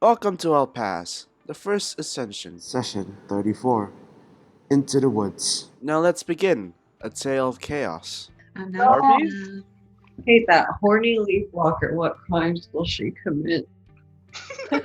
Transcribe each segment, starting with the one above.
Welcome to Alpaz, the first Ascension. Session 34. Into the Woods. Now let's begin a tale of chaos. And now Arby's? hate that horny leaf walker. What crimes will she commit? And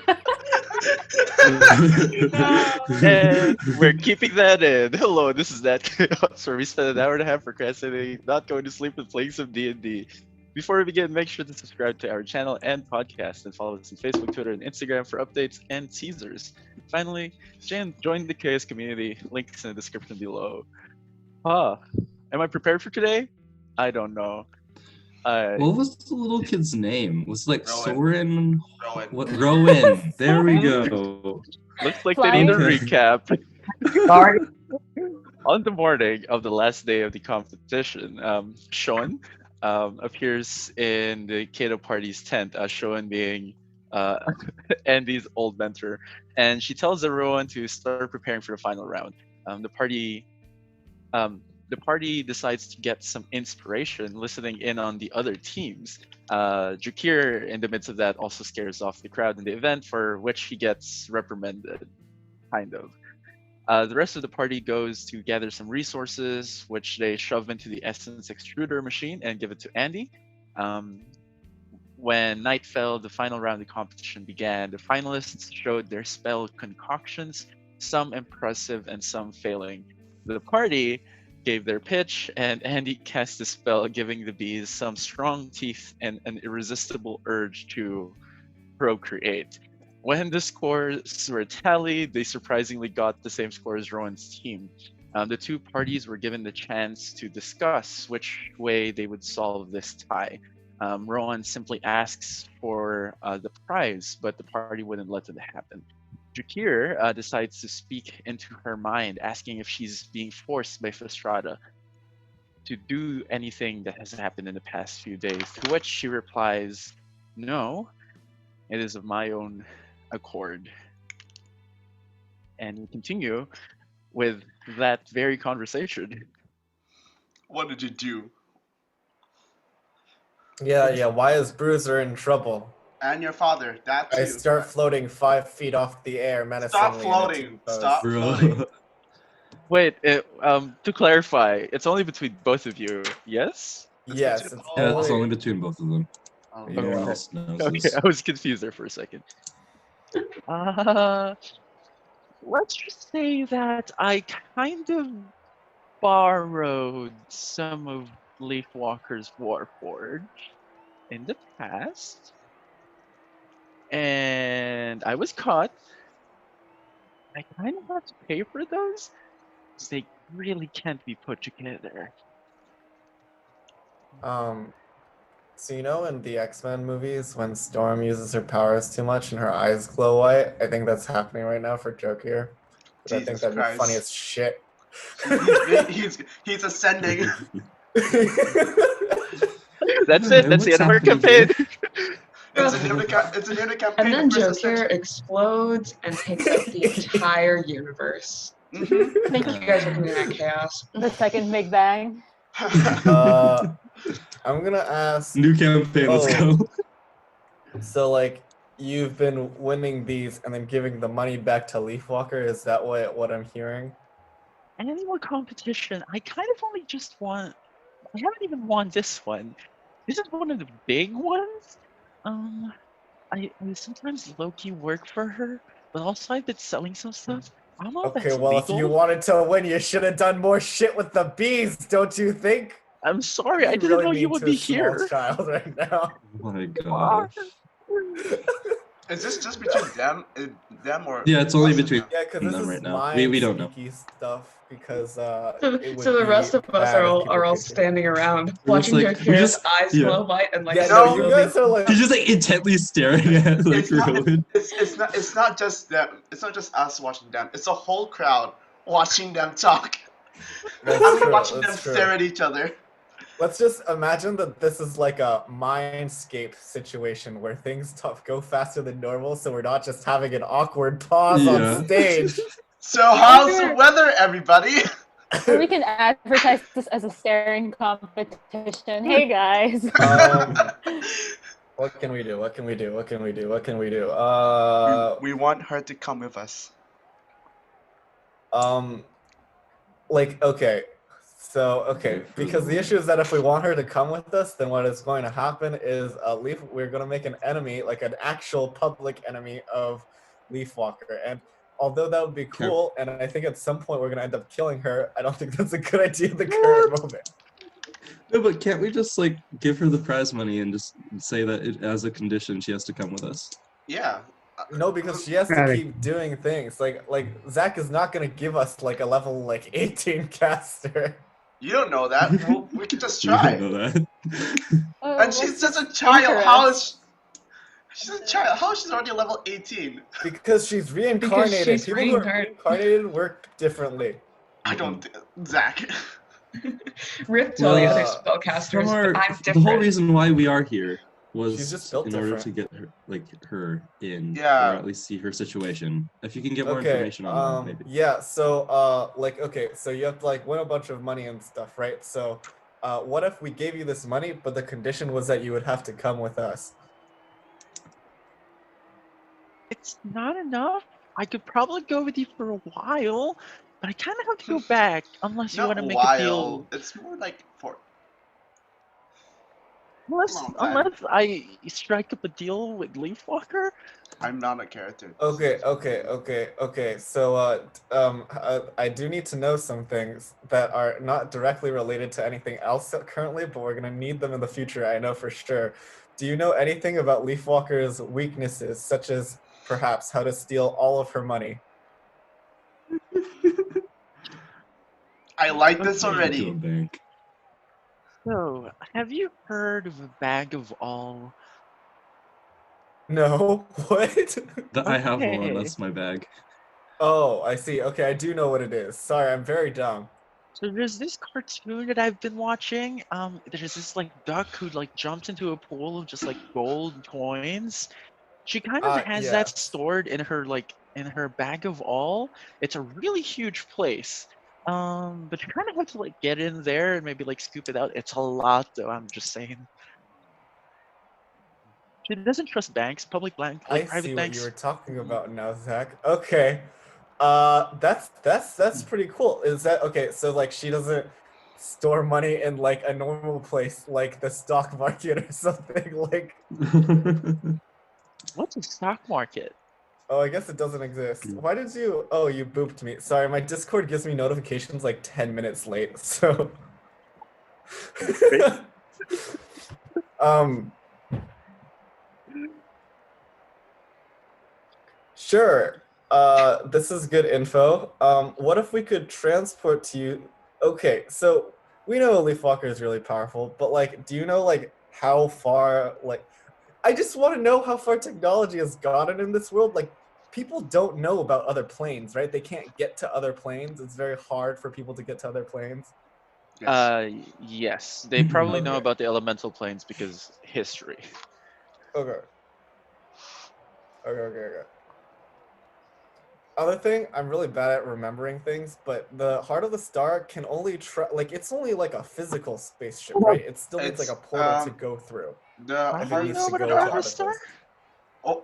we're keeping that in. Hello, this is NatChaos, where we spend an hour and a half procrastinating, not going to sleep, and playing some D&D. Before we begin, make sure to subscribe to our channel and podcast, and follow us on Facebook, Twitter, and Instagram for updates and teasers. Finally, join the Chaos community. Links in the description below. Am I prepared for today? I don't know. What was the little kid's name? Was it like Rowan. Soren? Rowan. What? Rowan. There we go. Looks like they need a Flying. recap. Sorry. On the morning of the last day of the competition, Sean appears in the Kato party's tent, Sean being Andy's old mentor, and she tells everyone to start preparing for the final round. The party decides to get some inspiration listening in on the other teams. Drakir, in the midst of that, also scares off the crowd in the event, for which he gets reprimanded, kind of. The rest of the party goes to gather some resources, which they shove into the essence extruder machine and give it to Andy. When night fell, the final round of the competition began. The finalists showed their spell concoctions, some impressive and some failing. The party gave their pitch, and Andy cast a spell giving the bees some strong teeth and an irresistible urge to procreate. When the scores were tallied, they surprisingly got the same score as Rowan's team. The two parties were given the chance to discuss which way they would solve this tie. Rowan simply asks for the prize, but the party wouldn't let it happen. Drakir decides to speak into her mind, asking if she's being forced by Festrada to do anything that has happened in the past few days, to which she replies, "No, it is of my own accord." And we continue with that very conversation. What did you do? Yeah. Why is Bruiser in trouble? And your father, that too. I start floating 5 feet off the air menacingly. Stop floating. Stop Bro. floating. Wait, to clarify, it's only between both of you, yes? Yes, It's it's Yeah, it's only- only between both of them. Oh, Yeah. No one else knows Okay, this. I was confused there for a second. Let's just say that I kind of borrowed some of Leafwalker's Warforge in the past, and I was caught. I kind of have to pay for those, because they really can't be put together. So you know in the X-Men movies when Storm uses her powers too much and her eyes glow white? I think that's happening right now for Joke here. But I think Jesus that'd be Christ. funny as shit. he's ascending. That's it. That's the end of our campaign. It's a new campaign. And then First Joker Ascension. explodes and takes up the entire universe. Mhm. Thank you guys for doing that chaos. The second Big Bang. I'm gonna ask, New campaign, let's Oh. go. so like you've been winning these and then giving the money back to Leafwalker, is that what I'm hearing? Animal competition. I kind of only just won. I haven't even won this one. This is one of the big ones. I sometimes low-key work for her, but also I've been selling some stuff. I don't know if Okay, that's well if legal. you wanted to win, you should have done more shit with the bees, don't you think? I'm sorry, I You're didn't really know you mean would to be a small here. child right now. Oh my god. Is this just between them or? Yeah, it's only us and between them? Yeah, because them this is right now. my We don't know. sneaky stuff. Because So, it would so the be rest of us bad are if all people are all could hear. standing around We're watching just your like- we kids' just- eyes yeah. glow white and like Yeah, No, no, you really- guys are like. He's just like intently staring at like It's not- Rowan. It's not just them. It's not just us watching them. It's a whole crowd watching them talk. That's I'm true, watching them that's true. stare at each other. Let's just imagine that this is like a mindscape situation where things go faster than normal, so we're not just having an awkward pause Yeah. on stage. So how's the weather, everybody? Or we can advertise this as a staring competition. Hey guys. What can we do? What can we do? What can we do? What can we do? we want her to come with us? Like, okay. So, okay, because the issue is that if we want her to come with us, then what is going to happen is we're going to make an enemy, like an actual public enemy of Leafwalker. And although that would be cool, and I think at some point we're going to end up killing her, I don't think that's a good idea at the current moment. No, but can't we just like give her the prize money and just say that as a condition she has to come with us? Yeah. No, because she has to keep doing things. Like Zach is not going to give us like a level like 18 caster. You don't know that. Well, we could just You don't try. know that. And she's just a child. How is she's a child? How is she already level 18? Because she's reincarnated. she's People who are reincarnated work differently. I don't. Zach. Rip to all the other From spellcasters, but I'm the different. whole reason why we are here She's was just built in order different. to get her, her in, Yeah. or at least see her situation. If you can get more information on that, maybe. Yeah, so okay, so you have to like win a bunch of money and stuff, right? So what if we gave you this money, but the condition was that you would have to come with us? It's not enough. I could probably go with you for a while, but I kind of have to go back unless you Not want to a make while. a deal. It's more like for. Unless long time. I strike up a deal with Leafwalker. I'm not a character. Okay. So I do need to know some things that are not directly related to anything else currently, but we're gonna need them in the future. I know for sure. Do you know anything about Leafwalker's weaknesses, such as perhaps how to steal all of her money? I like this To a already. bank. So, have you heard of a bag of all? No. What? I have one. Okay. That's my bag. Oh, I see. Okay, I do know what it is. Sorry, I'm very dumb. So there's this cartoon that I've been watching. There's this like duck who like jumps into a pool of just like gold coins. She kind of has that Yes. stored in her bag of all. It's a really huge place. But you kind of have to like get in there and maybe like scoop it out. It's a lot though. I'm just saying. She doesn't trust banks, public bank, I like private see what you were banks. talking about now, Zach. Okay. That's pretty cool. Is that okay? So like she doesn't store money in like a normal place like the stock market or something like. What's a stock market? Oh, I guess it doesn't exist. Why did you? Oh, you booped me. Sorry, my Discord gives me notifications like 10 minutes late. So. Sure. This is good info. What if we could transport to you? Okay, so we know Leafwalker is really powerful, but like, do you know like how far? Like, I just want to know how far technology has gotten in this world. Like, people don't know about other planes, right? They can't get to other planes. It's very hard for people to get to other planes. Yes. Yes. They probably know Okay. about the elemental planes because history. Okay. Other thing, I'm really bad at remembering things, but the Heart of the Star can only like it's only like a physical spaceship, right? It still needs like a portal to go through. The How If do it you needs know to about go the to Heart of other the Star? places. Oh,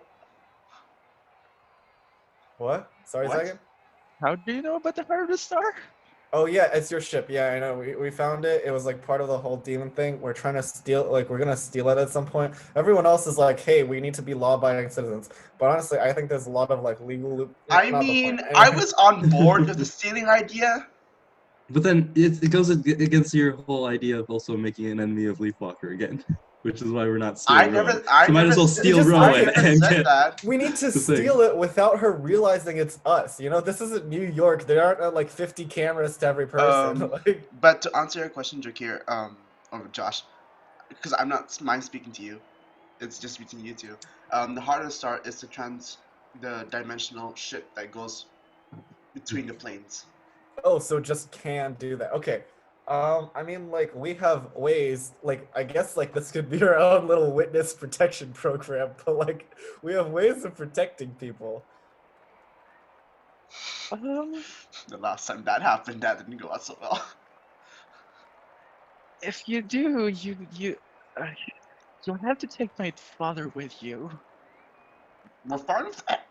What? Sorry, What? second. How do you know about the Heart of the Star? Oh yeah, it's your ship. Yeah, I know. We found it. It was like part of the whole demon thing. We're trying to steal. Like we're gonna steal it at some point. Everyone else is like, hey, we need to be law-abiding citizens. But honestly, I think there's a lot of like legal. I not the mean, point. I Anyway. was on board with the stealing idea. But then it goes against your whole idea of also making an enemy of Leafwalker again, which is why we're not stealing Rowan. I So might as well said- steal just- Rowan I never and said get that. We need to the thing. steal it without her realizing it's us. You know, this isn't New York. There aren't like 50 cameras to every person. Like, But to answer your question, Jakir, or Josh, because I'm not mind speaking to you, it's just between you two. The Heart of the Star is the dimensional ship that goes between the planes. oh, so just can do that. Okay. I mean, like we have ways. Like I guess like this could be our own little witness protection program, but like we have ways of protecting people. The last time that happened, that didn't go out so well. If you do, you'll have to take my father with you. We're fine with that.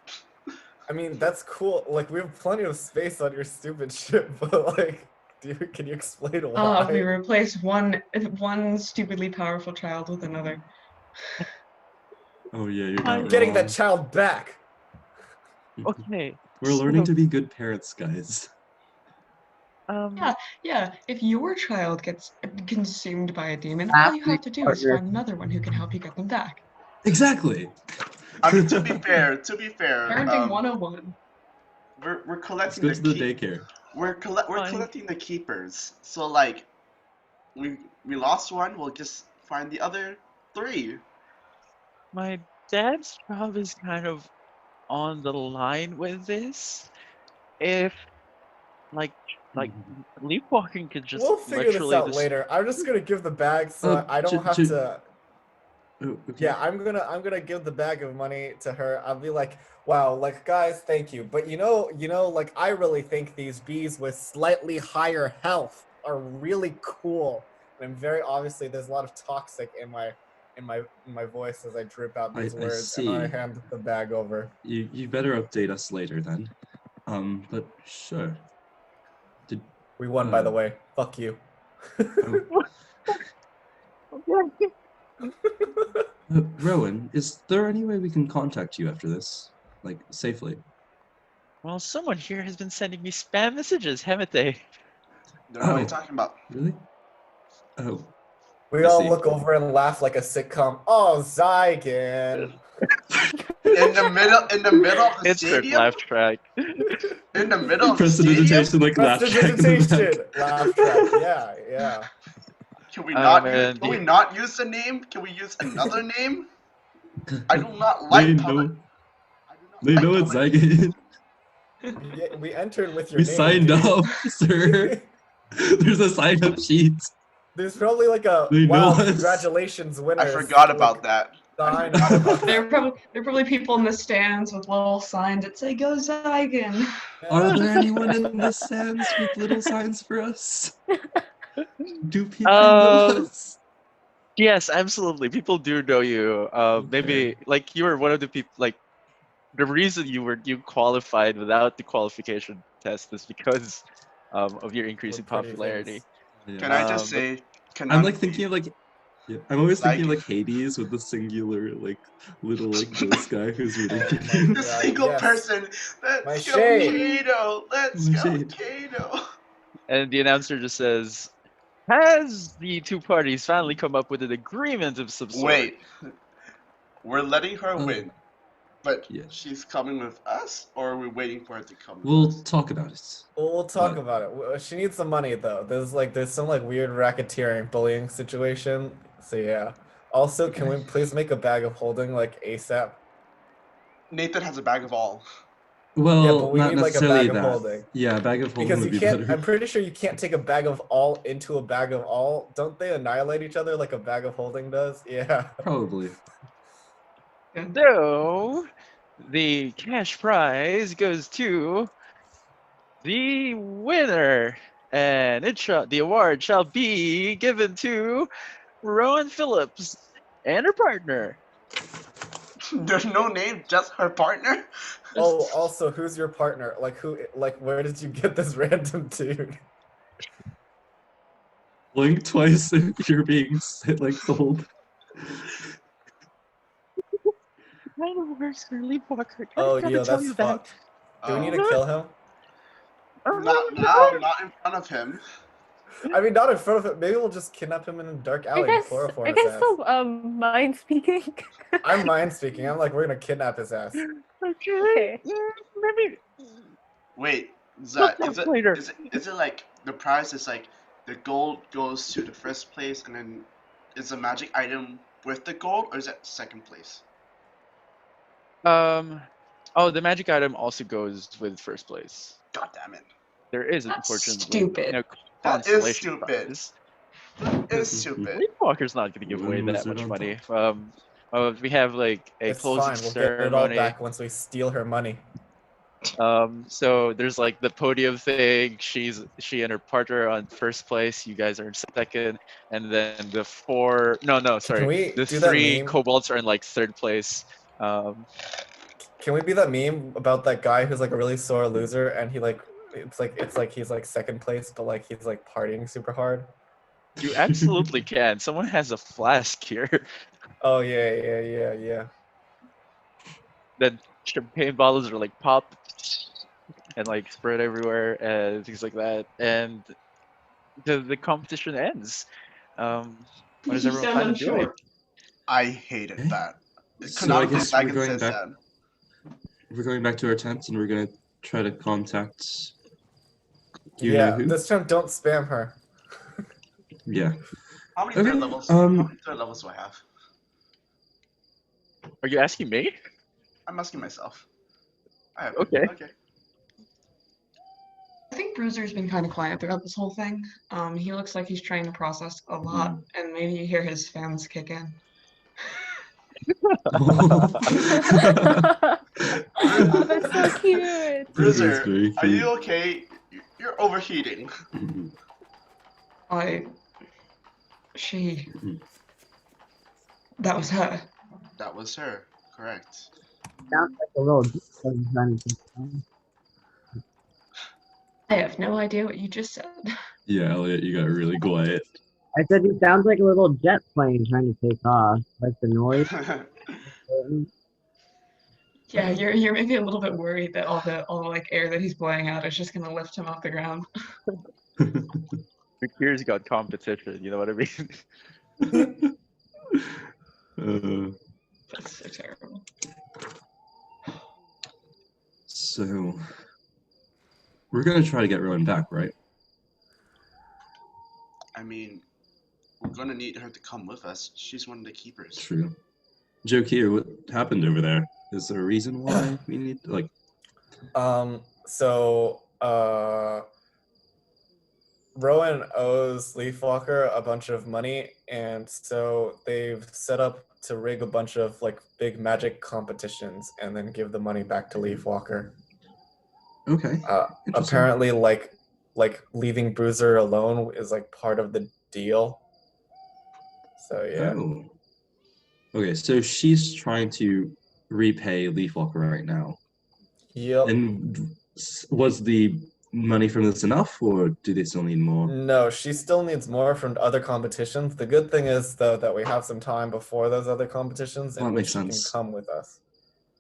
I mean, that's cool. Like, we have plenty of space on your stupid ship, but like, can you explain why? We replace one stupidly powerful child with another. Oh yeah, you're I'm not Getting wrong. that child back. Okay. We're learning to be good parents, guys. Yeah. If your child gets consumed by a demon, all you have to do is find another one who can help you get them back. Exactly. I mean, to be fair, Parenting 101. we're Let's collecting go the to the key. daycare. We're collecting the keepers. So like, we lost one. We'll just find the other 3. My dad's job is kind of on the line with this. If like Leapwalking could just We'll figure this literally out later. I'm just gonna give the bag so I don't have to. Oh, okay. Yeah, I'm gonna give the bag of money to her. I'll be like, wow, like guys, thank you. But you know, like I really think these bees with slightly higher health are really cool. And I'm very obviously there's a lot of toxic in my voice as I drip out these I words, and I see. hand the bag over. You better update us later then. But sure. We won, by the way. Fuck you. Rowan, is there any way we can contact you after this, like safely? Well, someone here has been sending me spam messages, haven't they? Don't know what you're talking about. Really? Oh. We I all see. look over and laugh like a sitcom. Oh, Zygon. In the middle of the Insert stadium. laugh track. In the middle of the Prestidigitation, stadium. like laugh track in the back. Laugh track. Yeah. Can we man, not use the name? Can we use another name? I do not They like know. I do not They like know it's public- Zygon. Yeah, we entered with your We name. signed dude. up, sir. There's a sign-up sheet. There's probably like a They know wow, us. congratulations, winners. I forgot about that. Sign There are probably people in the stands with little signs that say "Go Zygon." Are there anyone in the stands with little signs for us? Do people know us? Yes, absolutely. People do know you. Maybe like you were one of the people. Like the reason you qualified without the qualification test is because of your increasing popularity. Yeah. Can I just say? I'm like thinking of like. Yeah, I'm always thinking of like Hades with the singular like little like ghost guy who's really the God, single yes. person. My Let's go, shade. Kato. Let's My go, shade. Kato. And the announcer just says, "Has the two parties finally come up with an agreement of some sort?" Wait, we're letting her win, but yeah. she's coming with us, or are we waiting for her to come? We'll with us? talk about it. We'll talk about it. She needs some money though. There's some like weird racketeering bullying situation. So yeah. Also, can we please make a bag of holding like ASAP? Nathan has a bag of all. Well, Yeah, but we not need like a necessarily bag of that. holding. Yeah, a bag of holding Because would you be can't. better. I'm pretty sure you can't take a bag of all into a bag of all. Don't they annihilate each other like a bag of holding does? Yeah. Probably. So, the cash prize goes to the winner, and the award shall be given to Rowan Phillips and her partner. There's no name, just her partner. Oh, also, who's your partner? Like who? Like where did you get this random dude? Blink twice if you're being like sold. Kind of works for Leapwalker. Oh, Gotta yo, tell that's you that. fucked. Do we need to kill him? Not now, not in front of him. I mean, not in front of him. Maybe we'll just kidnap him in a dark alley and chloroform his ass. still mind speaking. I'm mind speaking. I'm like, we're gonna kidnap his ass. Okay. Maybe. Wait, Zach, is it, later. is it like the prize is like the gold goes to the first place and then is a magic item with the gold, or is that second place? Oh, the magic item also goes with first place. God damn it. There is, That's unfortunately, stupid. That is consolation stupid. prize. That is stupid. Leapwalker's not going to give away When was that it much on money. top? We have like a It's closing fine. We'll get it all ceremony. back once we steal her money. So there's like the podium thing. She and her partner on first place. You guys are in second, and then the Can we the do that three meme? kobolds are in like third place. Can can we be that meme about that guy who's like a really sore loser and he like it's like he's like second place but like he's like partying super hard? You absolutely can. Someone has a flask here. Oh yeah. Then champagne bottles are like popped and like spread everywhere and things like that. And the competition ends. What does You everyone sound plan to do? unsure. I hated that. So I guess I we're can going say back. that. We're going back to our tents and we're gonna try to contact. You know Yeah, who? this time don't spam her. Yeah. How many Okay, third levels? How many third levels do I have? Are you asking me? I'm asking myself. I have Okay. Okay. I think Bruiser's been kind of quiet throughout this whole thing. He looks like he's trying to process a lot, and maybe you hear his fans kick in. Oh, that's so cute. Bruiser, very are you cute. okay? You're overheating. She. That was her. That was her. Correct. Sounds like a little trying to take time. I have no idea what you just said. Yeah, Elliot, you got really quiet. I said he sounds like a little jet plane trying to take off. Like the noise. Yeah, you're maybe a little bit worried that all the like air that he's blowing out is just gonna lift him off the ground. Here's got competition, you know what I mean? That's so terrible. So we're gonna try to get Rowan back, right? I mean, we're gonna need her to come with us. She's one of the keepers. True. Joe Kier, what happened over there? Is there a reason why we need like? So Rowan owes Leafwalker a bunch of money, and so they've set up to rig a bunch of like big magic competitions and then give the money back to Leafwalker. Okay. Apparently, like leaving Bruiser alone is like part of the deal. So yeah. Oh. Okay, so she's trying to repay Leafwalker right now. Yep. And was the money from this enough, or do they still need more? No, she still needs more from other competitions. The good thing is, though, that we have some time before those other competitions in which she can come with us.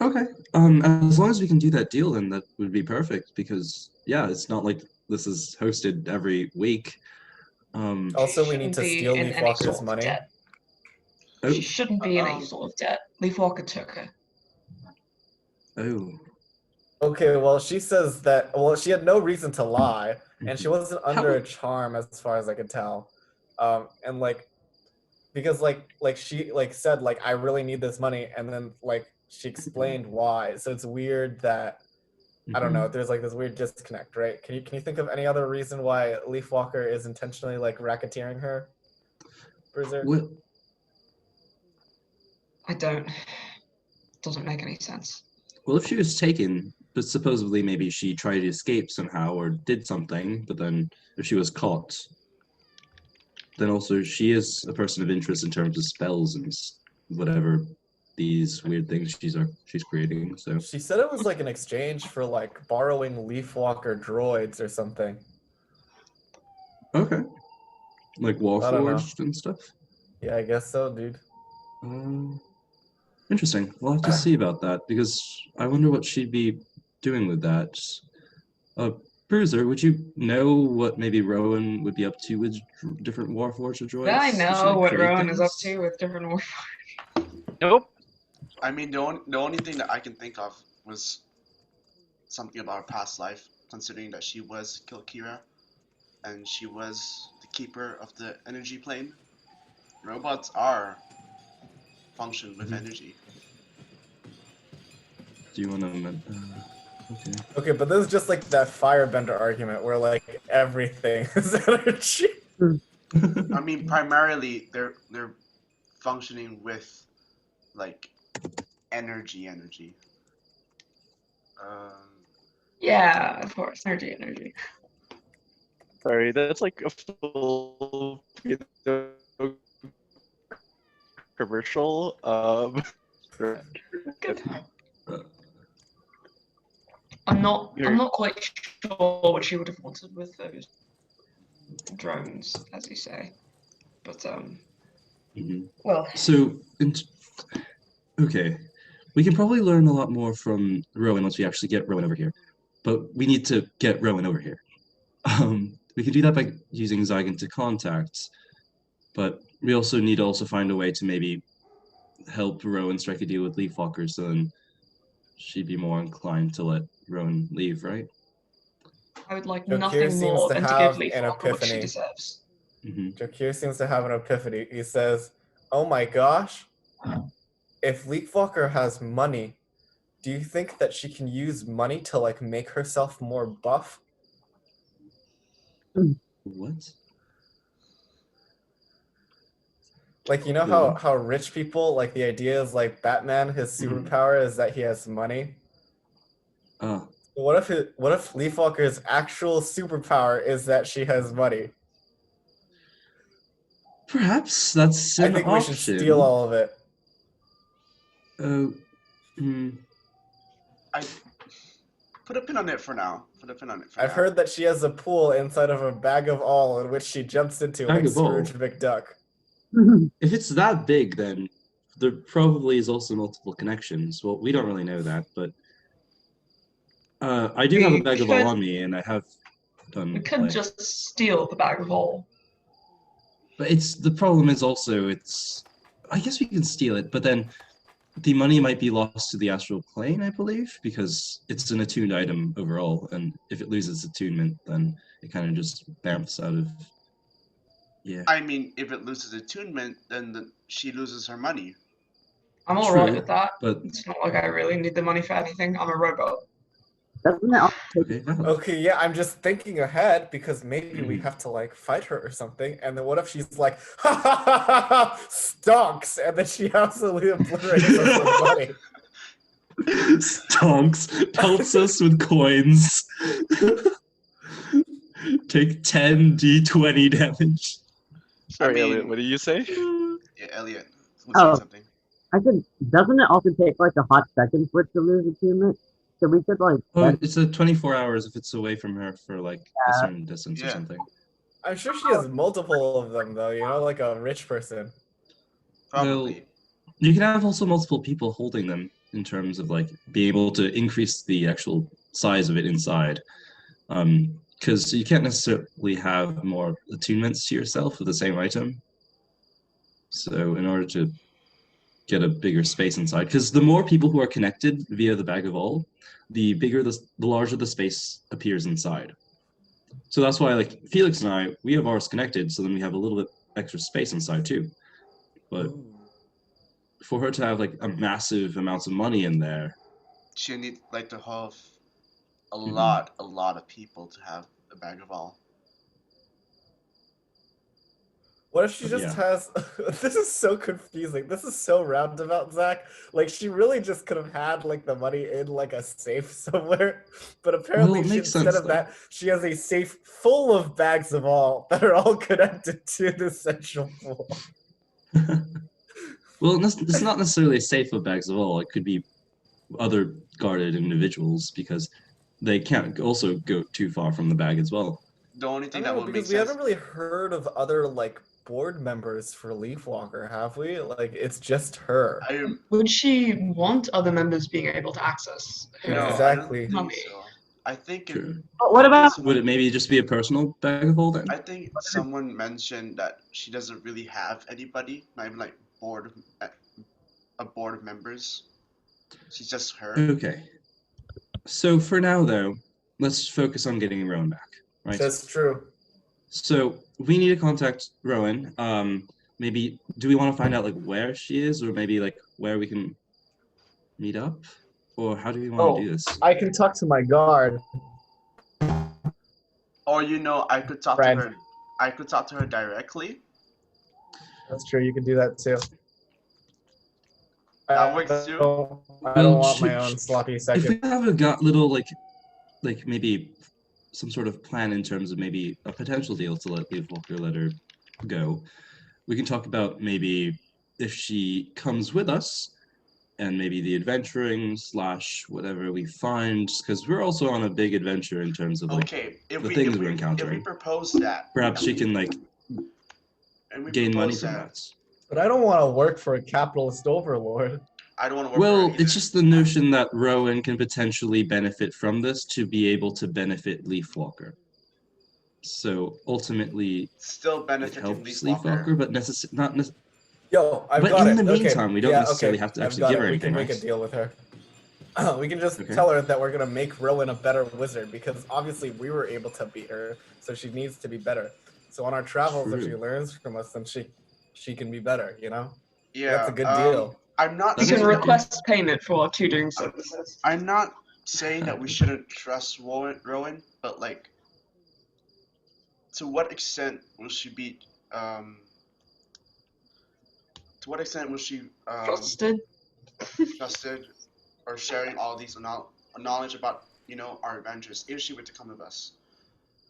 Okay. As long as we can do that deal, then that would be perfect. Because yeah, it's not like this is hosted every week. Also, we need to steal Leafwalker's money. Oh. She shouldn't be in any sort of debt. Leafwalker took her. Oh. Okay, well, she says that. Well, she had no reason to lie, and she wasn't under a charm, as far as I could tell. And like, because like she like said like I really need this money, and then like she explained why. So it's weird that I don't know. There's like this weird disconnect, right? Can you think of any other reason why Leafwalker is intentionally like racketeering her, Bruiser? Well, I don't. Doesn't make any sense. well, if she was taken, but supposedly maybe she tried to escape somehow or did something, but then if she was caught, then also she is a person of interest in terms of spells and whatever these weird things she's creating. So she said it was like an exchange for like borrowing Leafwalker droids or something. Okay, like Warforged and stuff. Yeah, I guess so, dude. Interesting. We'll have to see about that because I wonder what she'd be doing with that. Bruiser, would you know what maybe Rowan would be up to with different Warforged droids? I know what Rowan is up to with different Warforged. Nope. I mean, the only thing that I can think of was something about her past life, considering that she was Kilkira, and she was the keeper of the energy plane. Robots are function with energy. Do you want to? Okay. Okay, but this is just like that firebender argument where like everything is energy. I mean, primarily they're functioning with like energy. Yeah, of course, energy. Sorry, that's like a full commercial. Good. I'm not You're- quite sure what she would have wanted with those drones, as you say. But Mhm. well, So, okay, we can probably learn a lot more from Rowan once we actually get Rowan over here, but we need to get Rowan over here. We can do that by using Zygon to contact, but we also need to also find a way to maybe help Rowan strike a deal with Leafwalker, so then she'd be more inclined to let Rowan leave, right? I would like Jokir nothing seems more to than to give have Leaf an Walker what she epiphany. deserves. Hmm. Jokir seems to have an epiphany. He says, "Oh my gosh, if Leafwalker has money, do you think that she can use money to like make herself more buff?" What? Like, you know Go on. how rich people, like the idea is like Batman, his superpower is that he has money. Ah, What if Leafwalker's actual superpower is that she has money? perhaps that's I an think we should option. steal all of it. Oh, hmm. I put a pin on it for now. Put a pin on it for I've now. heard that she has a pool inside of a bag of all in which she jumps into Bag like of all? Scrooge McDuck. If it's that big, then there probably is also multiple connections. Well, we don't really know that, but I do have a We bag of all could- on me, and I have done. We could like- just steal the bag of all. But the problem is also I guess we can steal it, but then the money might be lost to the astral plane, I believe, because it's an attuned item overall, and if it loses attunement, then it kind of just bounces out of. Yeah. I mean, if it loses attunement, then she loses her money. I'm alright True, with that. but It's not like I really need the money for anything. I'm a robot. Doesn't it also okay, valid. Okay, yeah, I'm just thinking ahead because maybe we Mhm. have to like fight her or something, and then what if she's like, ha ha ha ha ha, stonks, and then she absolutely obliterates us with money. Stonks pelts us with coins. Take 10 d20 damage. Sorry, I Elliot, mean- what did you say? Yeah, Elliot was Oh. saying something. I said, doesn't it also take like a hot second for it to lose attunement? So we could like Oh, bet- it's a 24 hours if it's away from her for like a certain distance or Yeah. something. I'm sure she has multiple of them though, you know, like a rich person. Probably. You can have also multiple people holding them in terms of like being able to increase the actual size of it inside. Because you can't necessarily have more attunements to yourself with the same item. So in order to get a bigger space inside, because the more people who are connected via the bag of all, the larger the space appears inside. So that's why like Felix and I, we have ours connected, so then we have a little bit extra space inside too. But for her to have like a massive amounts of money in there, She'll need like to have a Mhm. lot of people to have a bag of all. What if she But just yeah. has this is so confusing. This is so roundabout, Zach. Like she really just could have had like the money in like a safe somewhere. But apparently it makes instead sense, of though. that, she has a safe full of bags of all that are all connected to the central pool. well, it's not necessarily safe of bags of all. It could be other guarded individuals because they can't also go too far from the bag as well. The only I thing don't that know, would make because we sense. haven't really heard of other like board members for Leafwalker, have we? Like it's just her. Would she want other members being able to access her? No, Exactly. I don't think Money. so. I think True. But what about Would it maybe just be a personal bag of all then? I think someone mentioned that she doesn't really have anybody, not even like a board of members. She's just her. Okay. So for now, though, let's focus on getting Rowan back, right? That's true. So we need to contact Rowan. Maybe do we want to find out like where she is, or maybe like where we can meet up, or how do we want to do this? I can talk to my guard. Or I could talk Friend. to her. I could talk to her directly. That's true. You can do that too. That works too. I don't Well, want my should- own sloppy If second. we have a little like maybe some sort of plan in terms of maybe a potential deal to let Leafwalker let her go, we can talk about maybe if she comes with us, and maybe the adventuring / whatever we find, because we're also on a big adventure in terms of like Okay, if the we things if we're we if we encountering. propose that, Perhaps she can like and we gain money propose from that, that. But I don't want to work for a capitalist overlord. I don't want to work for her Well, either. it's just the notion that Rowan can potentially benefit from this to be able to benefit Leafwalker. So ultimately, Still it benefiting helps Leafwalker. Leafwalker, but not necessarily. Yo, I've But got in it. the Okay. meantime, we don't Yeah, necessarily okay. have to I've actually got give it. her We anything, can make right? a deal with her. We can just Okay. tell her that we're gonna make Rowan a better wizard because obviously we were able to beat her, so she needs to be better. So on our travels, if she True. learns from us, then she can be better. You know? Yeah, That's a good deal. I'm not You That can is saying a that good deal. request payment for two doing services. I'm not saying that we shouldn't trust Rowan, but like, to what extent will she be to what extent will she Trusted. trusted or sharing all these knowledge about our adventures if she were to come with us?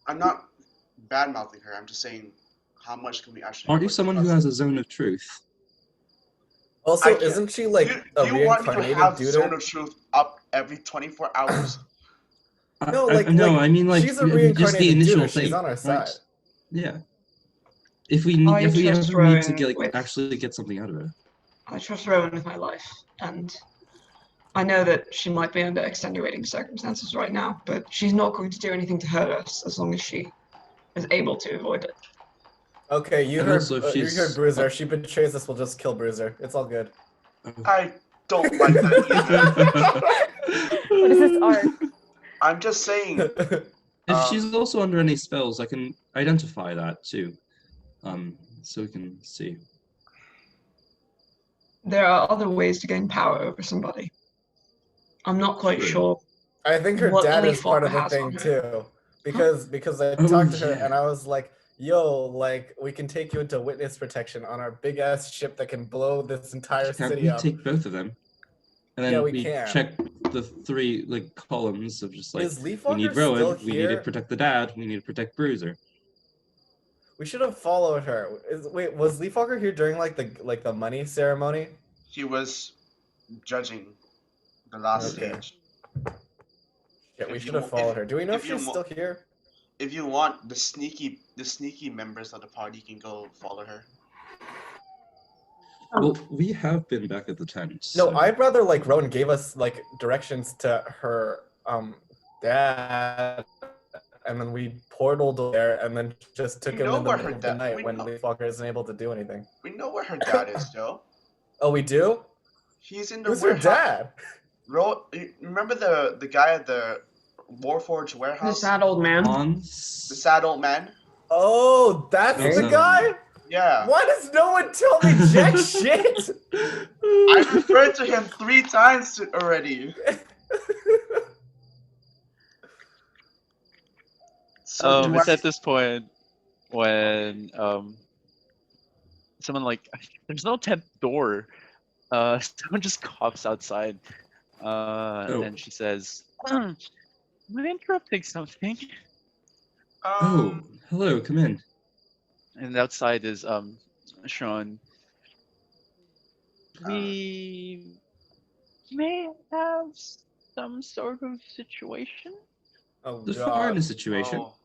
I'm not bad mouthing her. I'm just saying, how much can we actually Aren't you put someone who trust has in? a zone of truth? Also, I can't. isn't she like Do a you want me to reincarnated have dude? Zone of Truth up every 24 hours? No, No, I mean like she's a just the reincarnated initial dude. She's thing, on our right? side. Yeah. If we I ever trust need to Rowan with actually get something out of her. I trust Rowan with my life, and I know that she might be under extenuating circumstances right now, but she's not going to do anything to hurt us as long as she is able to avoid it. Okay, you And heard also if you she's heard Bruiser. She betrays us. We'll just kill Bruiser. It's all good. I don't like that either. What is this arc? I'm just saying. If she's also under any spells, I can identify that too. So we can see. There are other ways to gain power over somebody. I'm not quite True. sure I think her what dad is Leaf part Walker of the has on thing her. too, because I Oh, talked to her yeah. and I was like, "Yo, like we can take you into witness protection on our big ass ship that can blow this entire Can't city we up." take both of them? And then Yeah, we we can. check the 3 like columns of just like Is Leaf we need Walker still Rowan, we need to here? protect the dad, we need to protect Bruiser. We should have followed her. Wait, was Leaf Walker here during like the money ceremony? He was judging the last Okay. stage. Yeah, we If should you- have followed if- her. Do we know if if you she's mo- still here? If you want, the sneaky members of the party can go follow her. Well, we have been back at the tent. No, So. I'd rather like Rowan gave us like directions to her dad, and then we portaled there and then just took We him know in the where middle her of the dad. night We when know. Leaf Walker isn't able to do anything. We know where her dad is, Joe. Oh, we do? He's in the Who's her warehouse. dad? Remember the guy at the Warforged The warehouse? sad old man. The sad old man? Oh, that's Hey. the guy? Yeah. Why does no one tell me jack shit? I referred to him 3 times already. So do It's I- at this point when someone like there's no tent door. Someone just coughs outside. And then she says, "Am I interrupting something?" Oh, hello, come in. And outside is Sean. We may have some sort of situation. Oh, The far in God. a situation. Oh.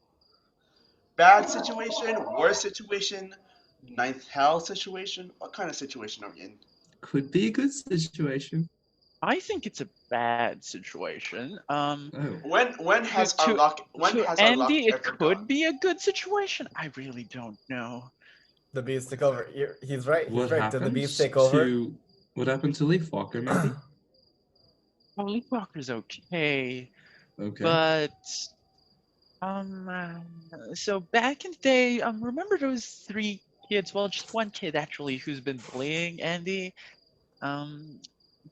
Bad situation, worse situation, ninth hell situation? What kind of situation are we in? Could be a good situation. I think it's a bad situation. Oh. When has our luck Andy, it ever could gone? be a good situation. I really don't know. The bees took over. He's right. He's What right. happened Did the bees take over? to what happened to Leafwalker, maybe? Well, Leafwalker's okay, Okay. but so back in the day, remember those 3 kids? Well, just 1 kid actually who's been bullying Andy.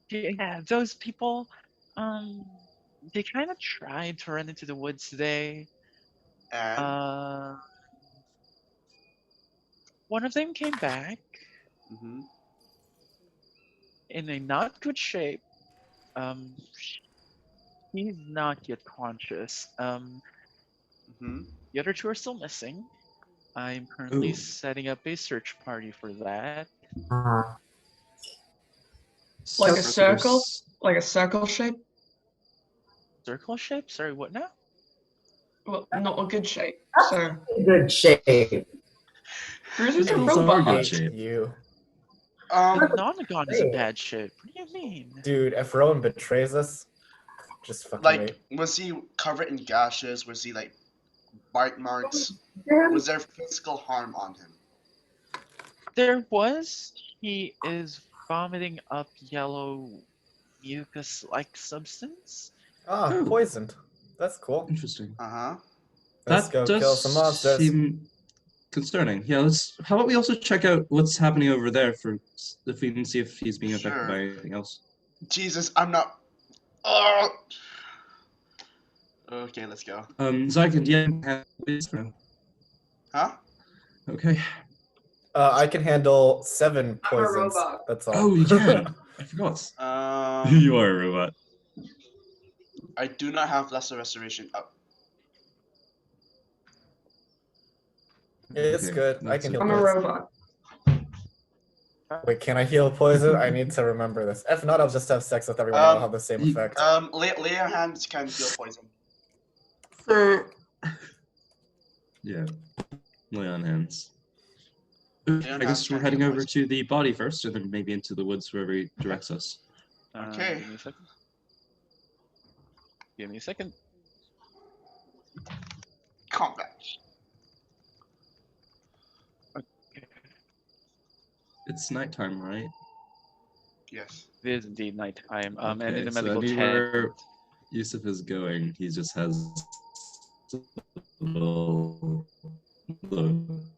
Yeah, those people. They kind of tried to run into the woods today. And One of them came back in a not good shape. He's not yet conscious. The other 2 are still missing. I'm currently Ooh. setting up a search party for that. Like a circle? There's- Like a circle shape? Circle shape? Sorry, what now? Well, not a good shape. So Good shape. Bruiser's a Circles are robot. good Hate shape. you. The Nonagon is in Wait. bad shape. What do you mean? Dude, if Rowan betrays us, just fucking Like, wait. was he covered in gashes? Was he like bite marks? Was there physical harm on him? There was. He is vomiting up yellow mucus-like substance. Ah, Oh. poisoned. That's cool. Interesting. Uh-huh. Let's That go does kill some monsters. seem concerning. Yeah, let's. How about we also check out what's happening over there for if we can see if he's being affected Sure. by anything else. Jesus, I'm not. Oh! Okay, let's go. Zykan, do you have no. Huh? Okay. I can handle 7 I'm a poisons. robot. That's all. Oh, you can. I forgot. You are a robot. I do not have lesser restoration up. It's Okay, good. I that's can heal I'm a poison. robot. Wait, can I heal poison? I need to remember this. If not, I'll just have sex with everyone and I'll have the same effect. Lay your hands can heal poison. Yeah. Lay on hands. Lay on I guess hands we're can heading heal over poison. to the body first, and then maybe into the woods wherever he directs us. Okay. Give me a second. Give me a second. Combat. It's nighttime, right? Yes. It is indeed nighttime. And in Okay, the so medical anywhere tent. Yusuf is going, he just has little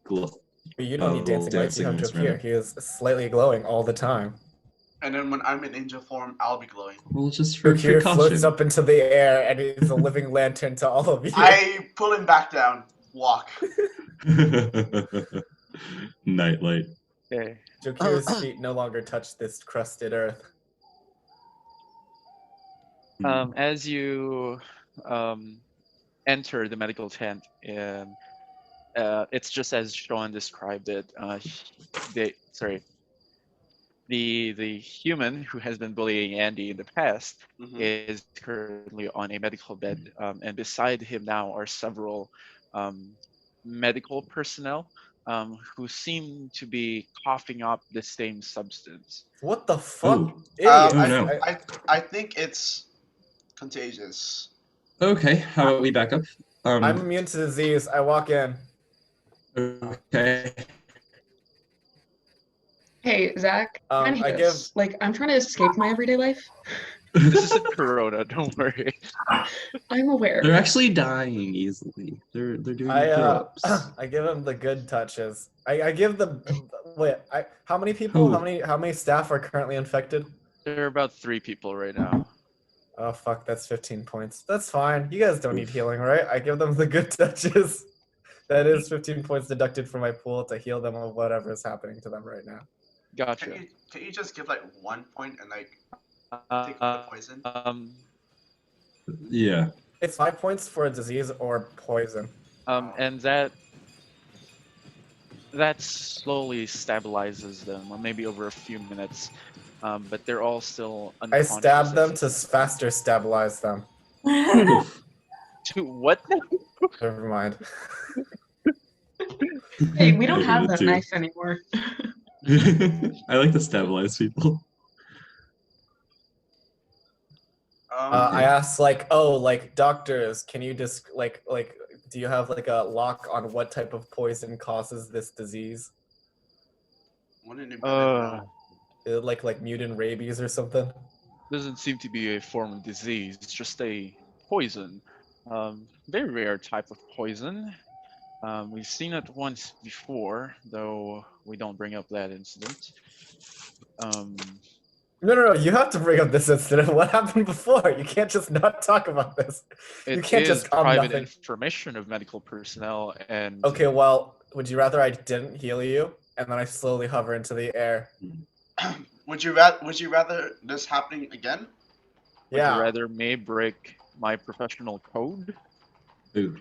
glow. But you don't need dancing lights, you have to dancing appear. around. He is slightly glowing all the time. And then when I'm in angel form, I'll be glowing. Well, just for Ukir floats precaution. up into the air and is a living lantern to all of you. I pull him back down. Walk. Nightlight. Okay. Jokir's feet no longer touch this crusted earth. As you enter the medical tent, it's just as Sean described it. The human who has been bullying Andy in the past is currently on a medical bed, and beside him now are several medical personnel who seem to be coughing up the same substance. What the fuck? Oh. Idiots. Oh, no. I think it's contagious. Okay, how about we back up? I'm immune to disease. I walk in. Okay. Hey, Zach. I I'm trying to escape my everyday life. This is a corona, don't worry. I'm aware. They're actually dying easily. They're doing pull-ups. I give him the good touches. I give them. Wait, how many people? Who? How many staff are currently infected? There are about 3 people right now. Oh fuck, that's 15 points. That's fine. You guys don't need healing, right? I give them the good touches. That is 15 points deducted from my pool to heal them of whatever is happening to them right now. Gotcha. Can you just give like 1 point and like take the poison? Yeah. It's 5 points for a disease or poison. And that slowly stabilizes them, or maybe over a few minutes. But they're all still I unconscious. stab them to faster stabilize them. To what? Never mind. Hey, we don't have that Too. knife anymore. I like to stabilize people. I asked like doctors, can you just do you have like a lock on what type of poison causes this disease? Wouldn't it be better now? Like mutant rabies or something? Doesn't seem to be a form of disease. It's just a poison. Very rare type of poison. We've seen it once before, though we don't bring up that incident. No, you have to bring up this incident. What happened before? You can't just not talk about this. You can't It is just private nothing. information of medical personnel, and Okay, well, would you rather I didn't heal you and then I slowly hover into the air? Would you rather this happening again? would Yeah. you rather me break my professional code? Ooh.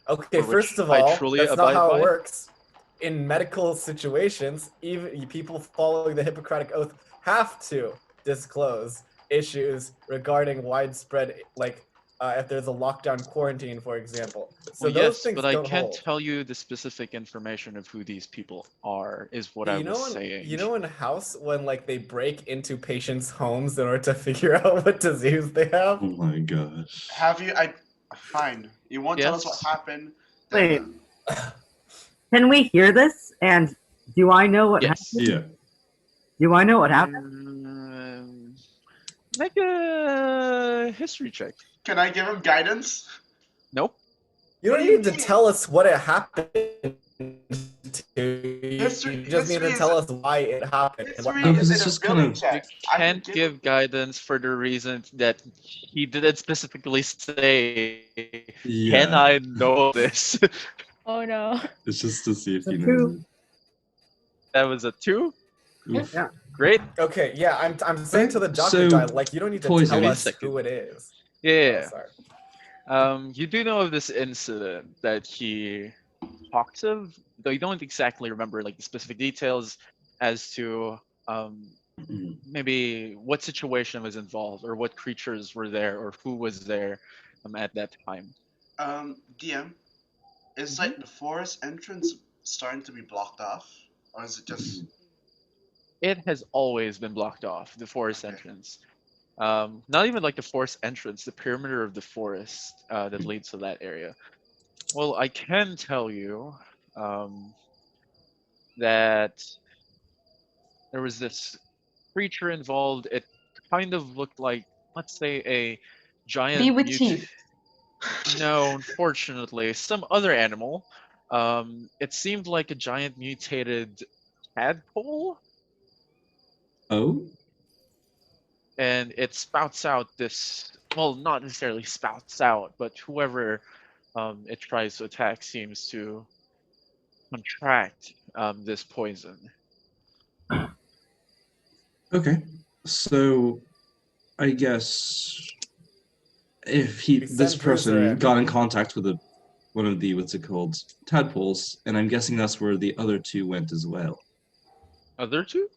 Okay, For which first of I all, truly that's not abide how by? it works. In medical situations, even people following the Hippocratic Oath have to disclose issues regarding widespread, like, if there's a lockdown quarantine, for example. So Well, those yes, things but I don't can't hold. tell you the specific information of who these people are, is what Yeah, I was saying. you know in House when like they break into patients' homes in order to figure out what disease they have? Oh my gosh. Have you? Fine. You won't tell us what Yes. happened. Wait. Then, Can we hear this? And do I know what Yes. happened? Yeah. Do I know what happened? Make a history check. can I give him guidance? Nope. You What don't do you need to mean? tell us what it happened to. You History just need to is- tell us why it happened. and what History No, 'cause is it's an just kind of- ability check. You I can can't give guidance for the reason that he didn't specifically say, Yeah. can I know this? Oh no. It's just to see if The he two. knows That was a 2. it. Oof. Yeah. Great. Okay, yeah, I'm saying to the doctor So, guy, like, you don't need to poison. tell Wait a us second. who it is. Yeah. Oh, sorry. You do know of this incident that he talks of, though you don't exactly remember like the specific details as to Mm. maybe what situation was involved or what creatures were there or who was there at that time. DM, is like the forest entrance starting to be blocked off, or is it just? It has always been blocked off, the forest Okay. entrance. Not even like the forest entrance, the perimeter of the forest that leads to that area. Well, I can tell you that there was this creature involved. It kind of looked like, let's say, a giant Bee with teeth. No, unfortunately, some other animal. It seemed like a giant mutated tadpole, Oh? and it spouts out this. Well, not necessarily spouts out, but whoever it tries to attack seems to contract this poison. Okay. So, I guess if We this sent Bruiser person in. got in contact with one of the, what's it called, tadpoles, and I'm guessing that's where the other two went as well. Other two?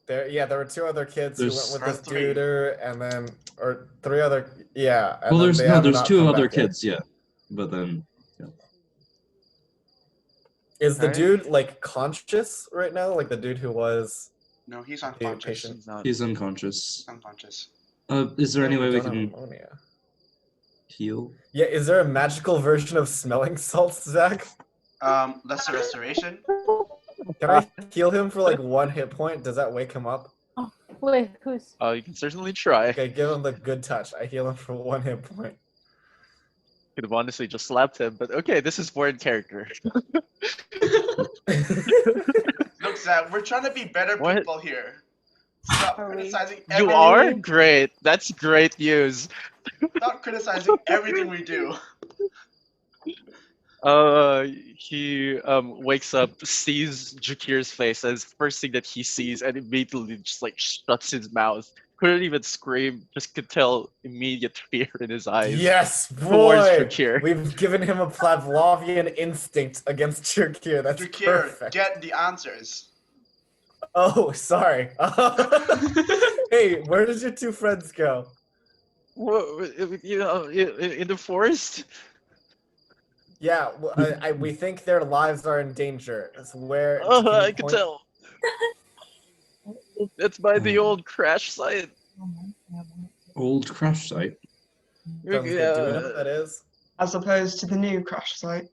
There were 2 other kids who went with Or this 3. duder, and then, or 3 other, yeah. And Well, then there's they no, have there's not 2 come other back yet. kids, yeah. But then, Is the Okay. dude like conscious right now? Like the dude who was No, he's the unconscious. patient? He's not. he's unconscious. Unconscious. Is there any way we Don't have can pneumonia. heal? Yeah, is there a magical version of smelling salts, Zach? Lesser restoration. Can I heal him for like 1 hit point? Does that wake him up? Wait, who's? You can certainly try. Okay, give him the good touch. I heal him for 1 hit point. Could have honestly just slapped him, but okay, this is more in character. Look, Zach, we're trying to be better What? people here. Stop Are we- criticizing You everything. are great. That's great news. Stop criticizing everything we do. He wakes up, sees Jakir's face as first thing that he sees, and immediately just like shuts his mouth. Couldn't even scream, just could tell immediate fear in his eyes. Yes, Towards boy! Drakir. We've given him a Pavlovian instinct against Drakir. That's Drakir, perfect. get the answers. Oh, sorry. Hey, where did your 2 friends go? You know, in the forest. Yeah, we think their lives are in danger. It's where can you I can point- tell. That's by the old crash site. Old crash site. Sounds good. Do we know what that is? As opposed to the new crash site.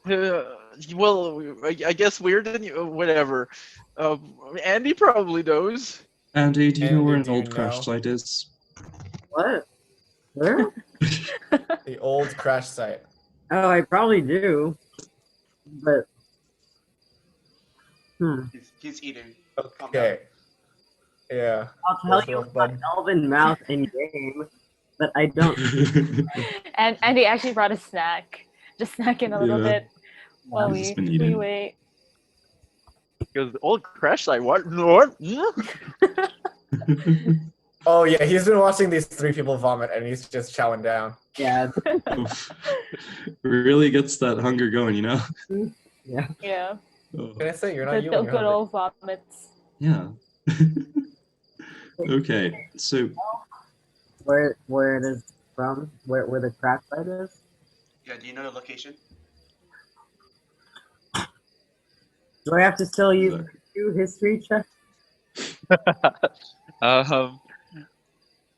Well, I guess weird than you. Whatever. Andy probably knows. Andy, do you know Andy, where an do you old crash know? site is? What? Where? The old crash site. Oh, I probably do. But He's eating. Okay. Yeah. I'll tell Both you of with my them. elven mouth in game, but I don't. And Andy actually brought a snack. Just snacking a little Yeah. bit while He's just been we eating. wait. Because the old crash site. What? What? Oh yeah, he's been watching these 3 people vomit and he's just chowing down. Yeah. Oof. Really gets that hunger going, you know? Yeah. Oh, Can I say you're not The you when you're good hungry? old vomits. yeah. Okay, so Where it is from? Where the crash site is? Yeah, do you know the location? Do I have to still use Look. two history checks?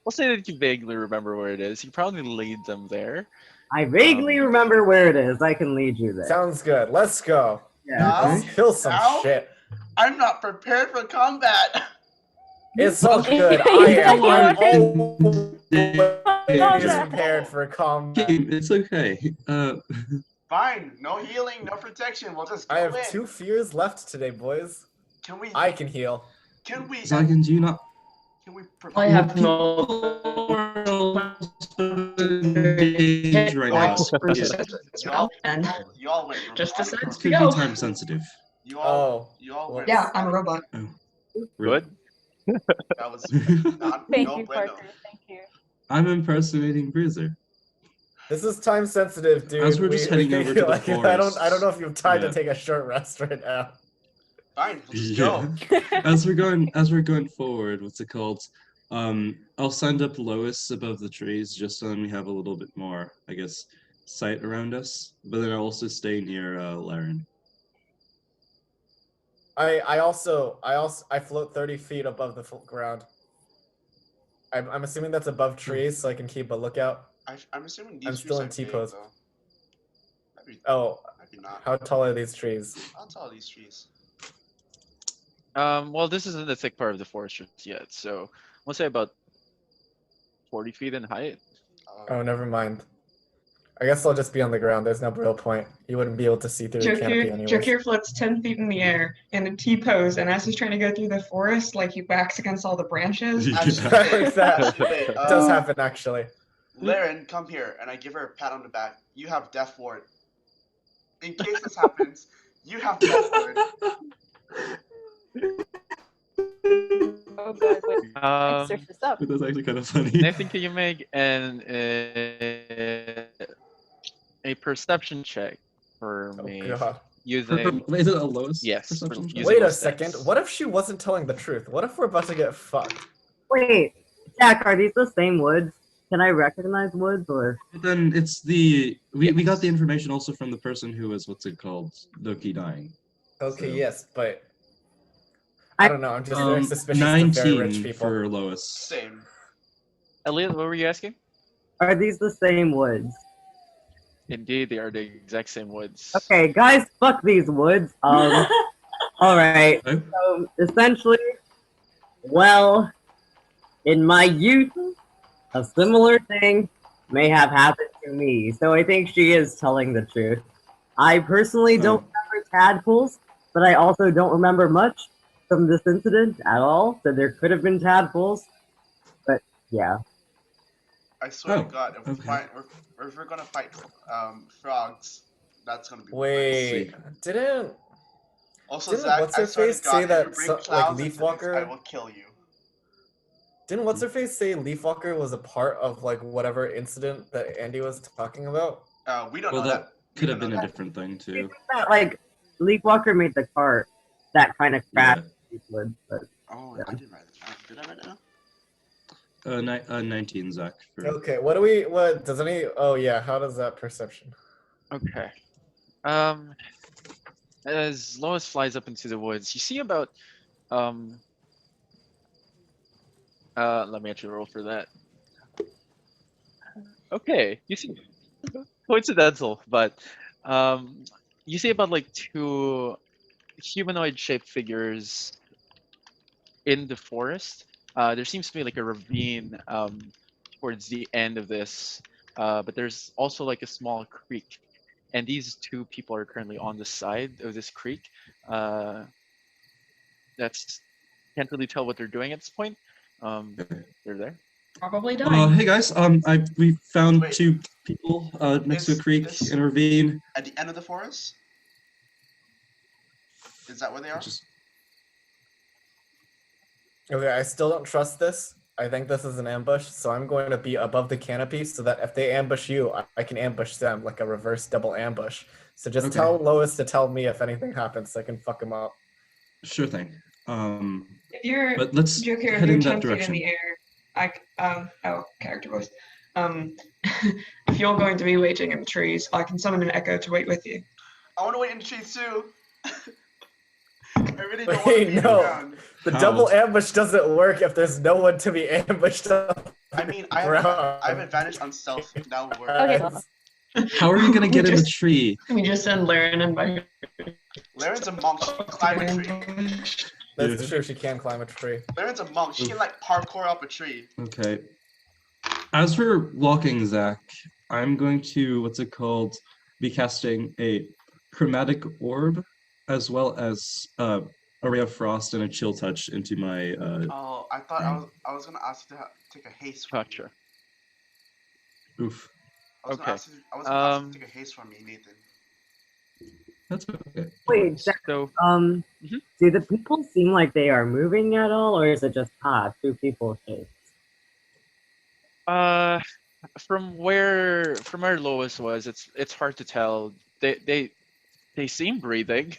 We'll say that you vaguely remember where it is. You probably lead them there. I vaguely remember where it is. I can lead you there. Sounds good. Let's go. Yeah. Let's kill some Ow. shit. I'm not prepared for combat. It's all good. I am. I'm always prepared for combat. It's okay. Fine, no healing, no protection. We'll just go I have in. 2 fears left today, boys. Can we? I can heal. Can we? Zagan, do you not? Can we? I have People no. are engaged right now. And You all went. just decide This to could be go. time sensitive. You all. Oh. You all went. Yeah, I'm a robot. Good. That was not Thank no you, bueno. Parker. Thank you. I'm impersonating Bruiser. This is time sensitive, dude. As we're just heading over to the I don't forest. know if you have time Yeah. to take a short rest right now. Fine, let's Yeah. go. As we're going forward, what's it called? I'll send up Lois above the trees just so then we have a little bit more, I guess, sight around us. But then I'll also stay near Laren. I float 30 feet above the ground. I'm assuming that's above trees, so I can keep a lookout. I'm assuming these I'm trees still are in big, T-pose. though. Maybe, Oh, maybe not. how tall are these trees? How tall are these trees? Well, this isn't the thick part of the forest just yet, so we'll say about 40 feet in height. Oh, never mind. I guess I'll just be on the ground. There's no real point. You wouldn't be able to see through the canopy anyways. Jokir floats 10 feet in the air in a T-pose, and as he's trying to go through the forest, like he whacks against all the branches. Actually, Like that. actually, wait, It does happen, actually. Laren, come here, and I give her a pat on the back. You have Death Ward. In case this happens, you have Death Ward. Oh god, wait. Search this up. That's actually kind of funny. Nathan, can you make a perception check for Oh me god. using? Is it a Lois? Yes, perception using check? Wait a those second. stats. What if she wasn't telling the truth? What if we're about to get fucked? Wait, Jack, are these the same woods? Can I recognize woods or? But then it's the we got the information also from the person who was what's it called Loki dying. Okay, So- yes, but I don't know. I'm just very suspicious of very rich 19 people. for Lois. Same. Elliot, what were you asking? Are these the same woods? Indeed, they are the exact same woods. Okay, guys, fuck these woods. Alright. Oh. So, essentially, well, in my youth, a similar thing may have happened to me, so I think she is telling the truth. I personally don't remember tadpoles, but I also don't remember much from this incident at all, so there could have been tadpoles, but yeah. I swear Oh, to God, if, okay. if we're gonna fight frogs, that's gonna be Wait, didn't Also, didn't Zach, what's I her swear face to God, say if that you bring so- like clouds into this, Leafwalker- I will kill you. didn't what's her face say Leafwalker was a part of like whatever incident that Andy was talking about? We don't Well, know that We could don't have been know a that. different thing I too. think that, like, Leafwalker made the cart that kind of crashed these woods, but Oh, Yeah. I didn't write it down. Did I write it down? 19 Zach. For... Okay, what does any? Oh yeah, how does that perception? Okay. As Lois flies up into the woods, you see about let me actually roll for that. Okay, you see coincidental, but you see about like 2 humanoid shaped figures in the forest. There seems to be like a ravine towards the end of this, but there's also like a small creek, and these 2 people are currently on the side of this creek. That's can't really tell what they're doing at this point. They're there. Probably dying. Hey guys, we found Wait. 2 people next to a Is creek this- in a ravine. At the end of the forest? Is that where they are? Just Okay, I still don't trust this. I think this is an ambush, so I'm going to be above the canopy so that if they ambush you, I can ambush them like a reverse double ambush. So just Okay. tell Lois to tell me if anything happens so I can fuck him up. sure thing. If you're But let's Joker, if head you're in 10 that feet in direction. the air, character voice. If you're going to be waiting in the trees, I can summon an echo to wait with you. I want to wait in the trees too. I really don't want to Wait, be in the no. ground. The How? double ambush doesn't work if there's no one to be ambushed on I mean, the I have ground. advantage on stealth. That would work. Okay. Guys, How are you gonna We get in the just- tree? We just send Laren and by Laren's a monk. She can climb a tree. That's Yeah. true, she can climb a tree. Laren's a monk. She can like parkour up a tree. Okay. As we're walking, Zach, I'm going to, what's it called, be casting a chromatic orb, as well as a ray of frost and a chill touch into my. Oh, I thought I was gonna ask you to take a haste. From Gotcha. me. Oof. I was Okay. gonna ask you to take a haste from me, Nathan. That's okay. Wait, Zach, So um, Mhm. do the people seem like they are moving at all, or is it just two people shapes? from where Lois was, it's hard to tell. They seem breathing.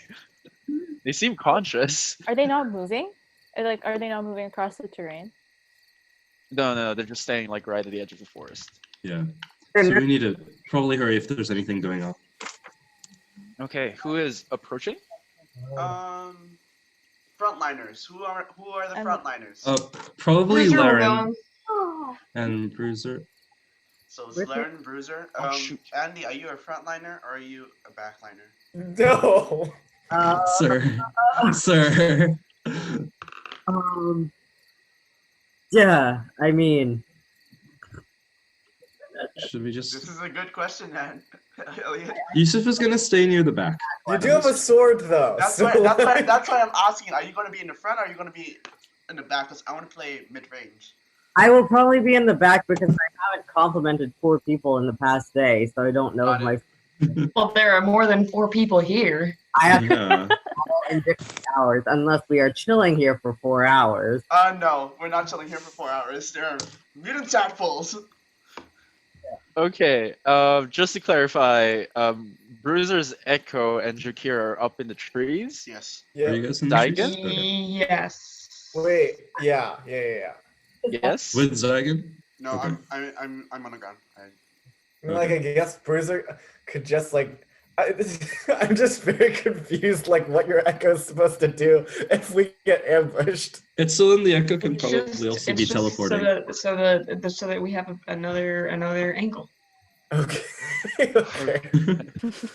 They seem conscious. Are they not moving? Are they not moving across the terrain? No, they're just staying like right at the edge of the forest. Yeah. So we need to probably hurry if there's anything going on. Okay, who is approaching? Frontliners. Who are the I'm- frontliners? Probably Bruiser will Laren go. and Bruiser. So it's Bruiser? Laren, Bruiser. Oh, shoot. Andy, are you a frontliner or are you a backliner? No! Sir. Yeah, I mean, Should we This just? is a good question, man. Elliot. Yusuf is gonna stay near the back. You do have a sword though. That's so, why. like- That's why I'm asking. Are you going to be in the front or are you going to be in the back? Because I want to play mid range. I will probably be in the back because I haven't complimented 4 people in the past day, so I don't know if Got my Well, there are more than 4 people here. I have to Yeah. call in different hours unless we are chilling here for 4 hours. No, we're not chilling here for 4 hours. There are mutant tadpoles. Okay, just to clarify, Bruiser's Echo and Jakir are up in the trees. Yes. Are Yeah. you guys in the Zygon? trees? Okay. Yes. Wait, yeah. Yes. With Zygon? No, Okay. I'm on the ground. I mean, like, I guess Bruiser could just, like... I'm just very confused, like, what your Echo's supposed to do if we get ambushed. It's still in the echo can It's probably just- also it's be just teleporting. So that we have another angle. Okay. Okay.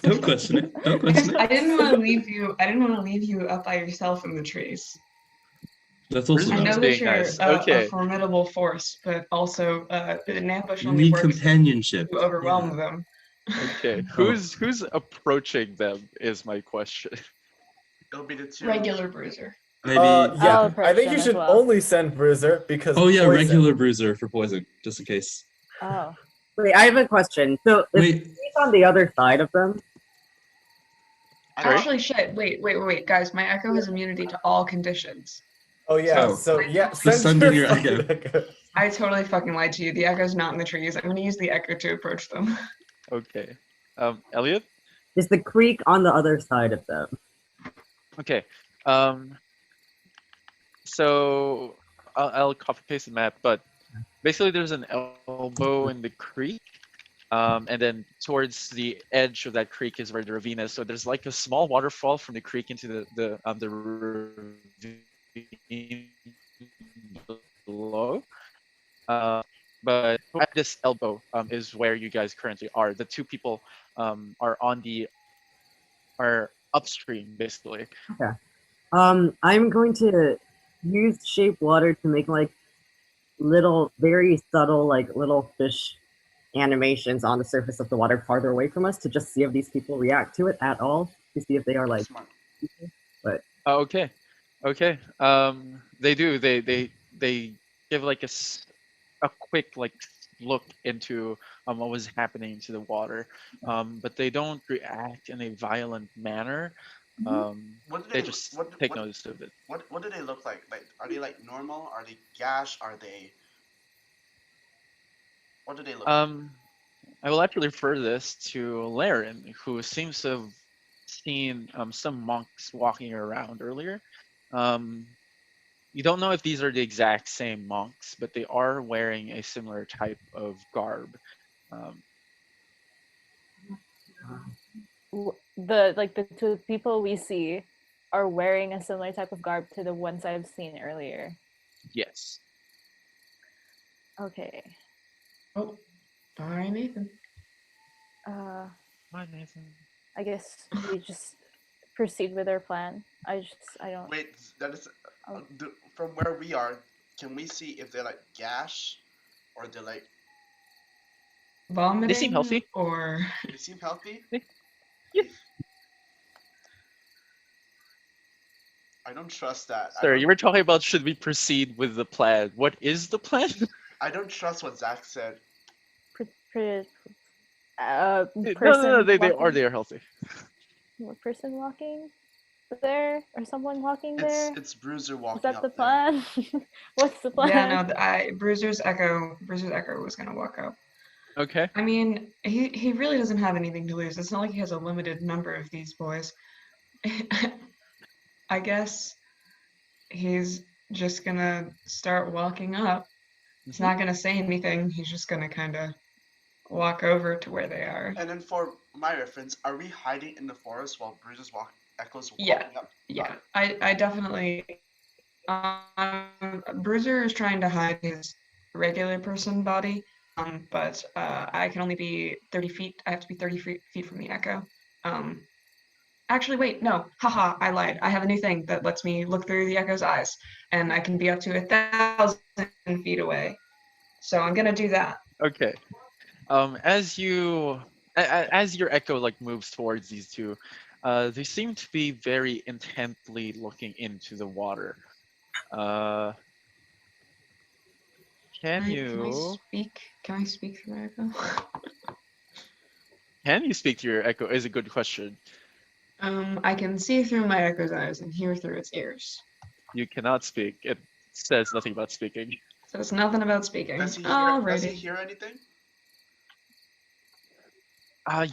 Don't question it. Don't question I it. didn't want to leave you. I didn't want to leave you up by yourself in the trees. That's also I Bruiser's know nice. that being you're nice. a Okay. formidable force, but also an ambush You only need works companionship. to overwhelm Yeah. them. Okay, who's approaching them is my question. It'll be the two. Regular bruiser. Maybe. I'll Yeah, approach I think them you as should well. only send Bruiser because Oh yeah, poison. regular bruiser for poison, just in case. Oh. Wait, I have a question. So if Wait, he's on the other side of them, Sorry? Actually, shit. Wait, guys. My echo has immunity to all conditions. Oh yeah, So- so yeah, Just send send in your fucking Echo. I totally fucking lied to you. The echo's not in the trees. I'm gonna use the echo to approach them. Okay. Elliot? is the creek on the other side of them? Okay. So I'll copy paste the map, but basically there's an elbow in the creek. And then towards the edge of that creek is where the ravine is. So there's like a small waterfall from the creek into the ravine below. But at this elbow is where you guys currently are. The 2 people are upstream basically. I'm going to use shape water to make like little, very subtle, like little fish animations on the surface of the water farther away from us to just see if these people react to it at all, to see if they are like. Smart. Okay. They do. They give like a quick like look into what was happening to the water, but they don't react in a violent manner. What do They just take what, notice of it. what do they look like? Like, are they like normal? Are they gash? Are they? What do they look? I will actually refer this to Laren, who seems to have seen some monks walking around earlier. You don't know if these are the exact same monks, but they are wearing a similar type of garb. The two people we see are wearing a similar type of garb to the ones I've seen earlier. Yes. Okay. Oh, bye, Nathan. What, Nathan? I guess we just proceed with our plan. I don't. Wait, that is Oh. from where we are. Can we see if they're like gash, or they're like Vomiting. They seem healthy. Or they seem healthy? Yeah. I don't trust that. Sorry, you were talking about should we proceed with the plan. What is the plan? I don't trust what Zach said. Person No, they walking- are healthy. What person walking there or someone walking there? It's Bruiser walking Is that up the there. plan? What's the plan? yeah, no, Bruiser's Echo was gonna walk up. Okay. I mean, he really doesn't have anything to lose. It's not like he has a limited number of these boys. I guess he's just gonna start walking up. He's not gonna say anything. He's just gonna kind of walk over to where they are. And then for my reference, are we hiding in the forest while Bruiser's Echo's walking Yeah. up? Yeah, I definitely. Bruiser is trying to hide his regular person body, but I can only be 30 feet. I have to be 30 feet from the Echo. Actually, wait, no, haha, I lied. I have a new thing that lets me look through the Echo's eyes, and I can be up to 1,000 feet away. So I'm gonna do that. Okay. As your Echo like moves towards these two, they seem to be very intently looking into the water. Can you speak? Can I speak through my Echo? Can you speak to your Echo? Is a good question. I can see through my Echo's eyes and hear through its ears. You cannot speak. It says nothing about speaking. So it's nothing about speaking. Does he Alrighty. hear anything?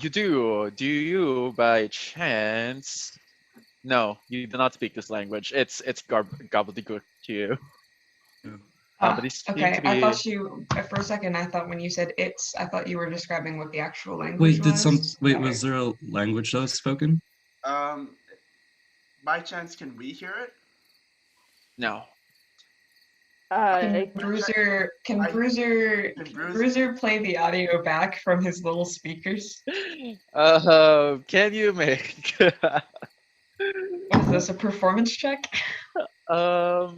You do. Do you by chance? No, you do not speak this language. It's gobbledygook to you. But he seemed Okay, to be... I thought you, for a second, I thought when you said it's, I thought you were describing what the actual language Wait, was. was there a language that was spoken? By chance, can we hear it? No. Can Bruiser play the audio back from his little speakers? Can you make... What is this, a performance check? We'll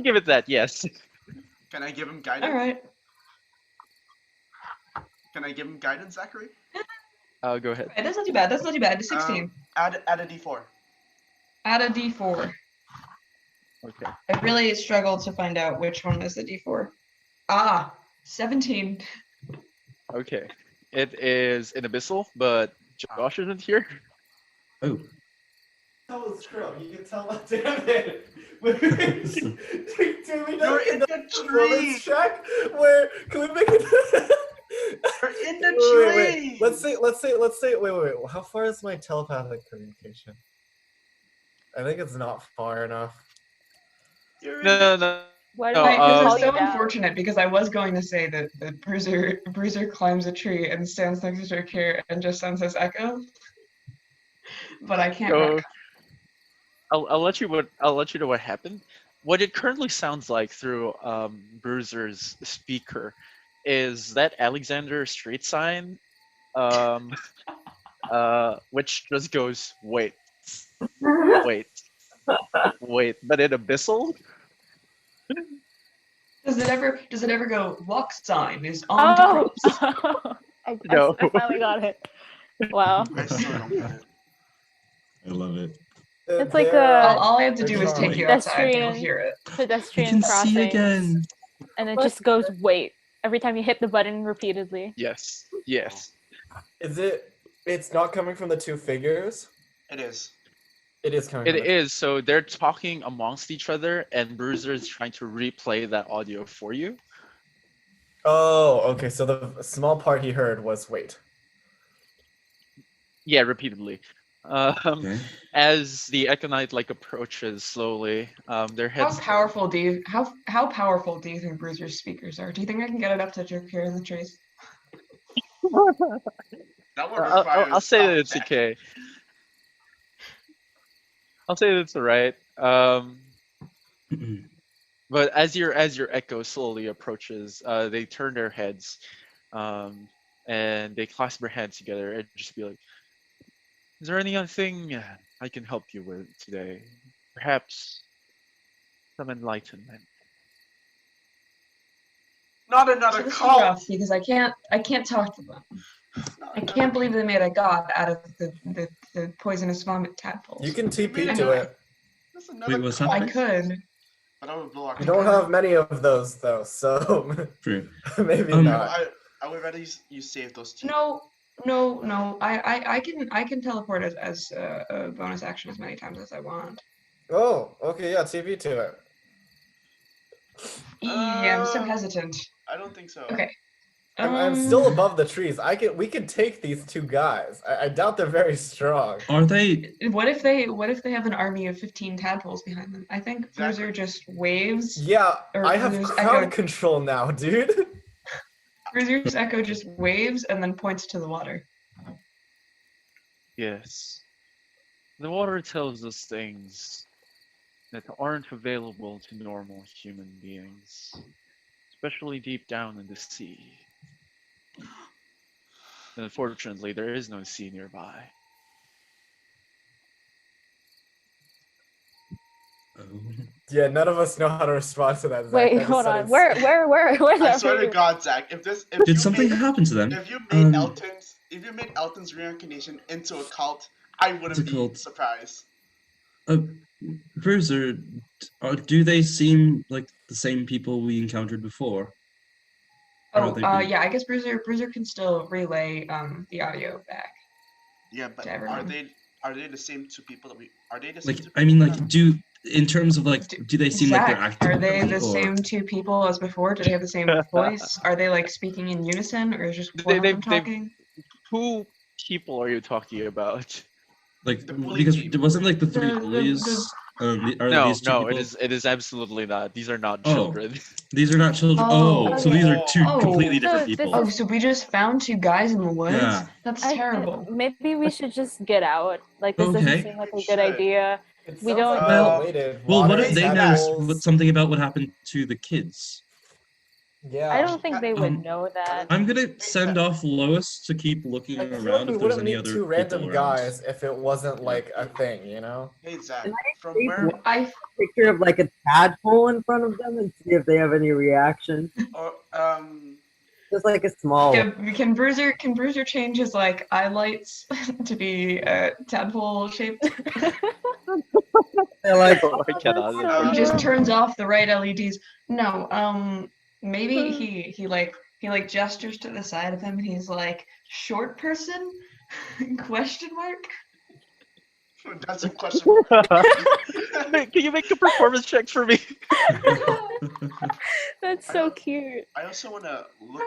give it that, yes. Can I give him guidance? Alright. Can I give him guidance, Zachary? Go ahead. That's not too bad, that's not too bad. 16. Add a d4. Add a d4. Okay. I really struggled to find out which one was the d4. 17. Okay. It is an abyssal, but Josh isn't here. Oh. That was true. You can tell that. Damn it. Do we know You're in the tree. Check? Where can we make it? You're in the tree. Wait. Let's say. Wait. How far is my telepathic communication? I think it's not far enough. No. Why No, did I It's call so you down? unfortunate because I was going to say that Bruiser climbs a tree and stands next to Drakir and just sends his echo. But I can't. So, I'll let you know what happened. What it currently sounds like through Bruiser's speaker is that Alexander street sign, which just goes wait, but in abyssal. Does it ever go walk sign is on to crops? No. I finally got it. Wow. I still don't get it. I love it. It's like All I have to do is take you outside and you'll Pedestrian- hear it. pedestrian crossings. again. And it just goes wait every time you hit the button repeatedly. Yes. Is it? It's not coming from the two figures. It is. It is coming. It from the- is. So they're talking amongst each other, and Bruiser is trying to replay that audio for you. Oh, okay. So the small part he heard was wait. Yeah, repeatedly. Okay. As the Econite like approaches slowly, their How heads. powerful do you how powerful do you think Bruiser's speakers are? Do you think I can get it up to Jokir in the trees? That would I'll require say that stealth it's check. okay. I'll say that it's alright. But as your echo slowly approaches, they turn their heads, and they clasp their hands together and just be like, "Is there anything I can help you with today? Perhaps some enlightenment." Not So another this is cult. rough because I can't talk to them. I can't believe they made a god out of the poisonous vomit tadpoles. You can TP I to know. it. That's another Wait, what's cult. I happening? could. But I would blow our You don't have many of those though, so True. maybe Um, not. I would rather you save those teeth. No. I can teleport as a bonus action as many times as I want. Oh, okay, yeah, TP to it. I'm so hesitant. I don't think so. Okay. I'm still above the trees. We could take these two guys. I doubt they're very strong. are they? What if they have an army of 15 tadpoles behind them? I think Exactly. Bruiser just waves. Yeah, Or I have Bruiser's crowd echo. control now, dude. Bruiser's echo just waves and then points to the water. Yes. The water tells us things that aren't available to normal human beings, especially deep down in the sea. And unfortunately, there is no sea nearby. Oh. Yeah, none of us know how to respond to that. Zach. Wait, That just hold on. sounded- Where's I our swear to God, Zach, if Did you something made, happen to them? if you made Elton's reincarnation into a cult, I wouldn't It's a be cult. surprised. Bruiser, do they seem like the same people we encountered before? Or Oh, have they been- yeah, I guess Bruiser can still relay the audio back. Yeah, but To are everyone. they the same two people that we are they the same Like, two I mean, people like, that- in terms of like, do they seem like they're Zach, acting are they differently, the or same two people as before? Do they have the same voice? Are they like speaking in unison, or is just one of them talking? Who people are you talking about? like The bully because team. it wasn't like the three The- bullies? Are No, these two people? it is absolutely not. These are not Oh. children. These are not children. Oh. Oh, so these are two Oh. completely So different this people. Oh, so we just found two guys in the woods? Yeah. That's terrible. Maybe we should just get out. Like this Okay. doesn't seem like a good Should. idea. It We sounds don't- like Well- related. Well, what Water, if they know tadpoles. something about what happened to the kids? Yeah. I don't think they would Um, know that. I'm gonna send off Lois to keep looking I feel like around we if there's wouldn't any meet other two people random around. guys if it wasn't like a thing, you know? Hey Zach, Can from see where what- I Picture of like a tadpole in front of them and see if they have any reaction. or Just like a small one. can Bruiser change his like highlights to be tadpole shaped? They're like, I cannot. So He just good. turns off the right LEDs. No, maybe he like gestures to the side of him and he's like, short person? Question mark? that's a question. Can you make a performance check for me? That's so cute. I also want to look.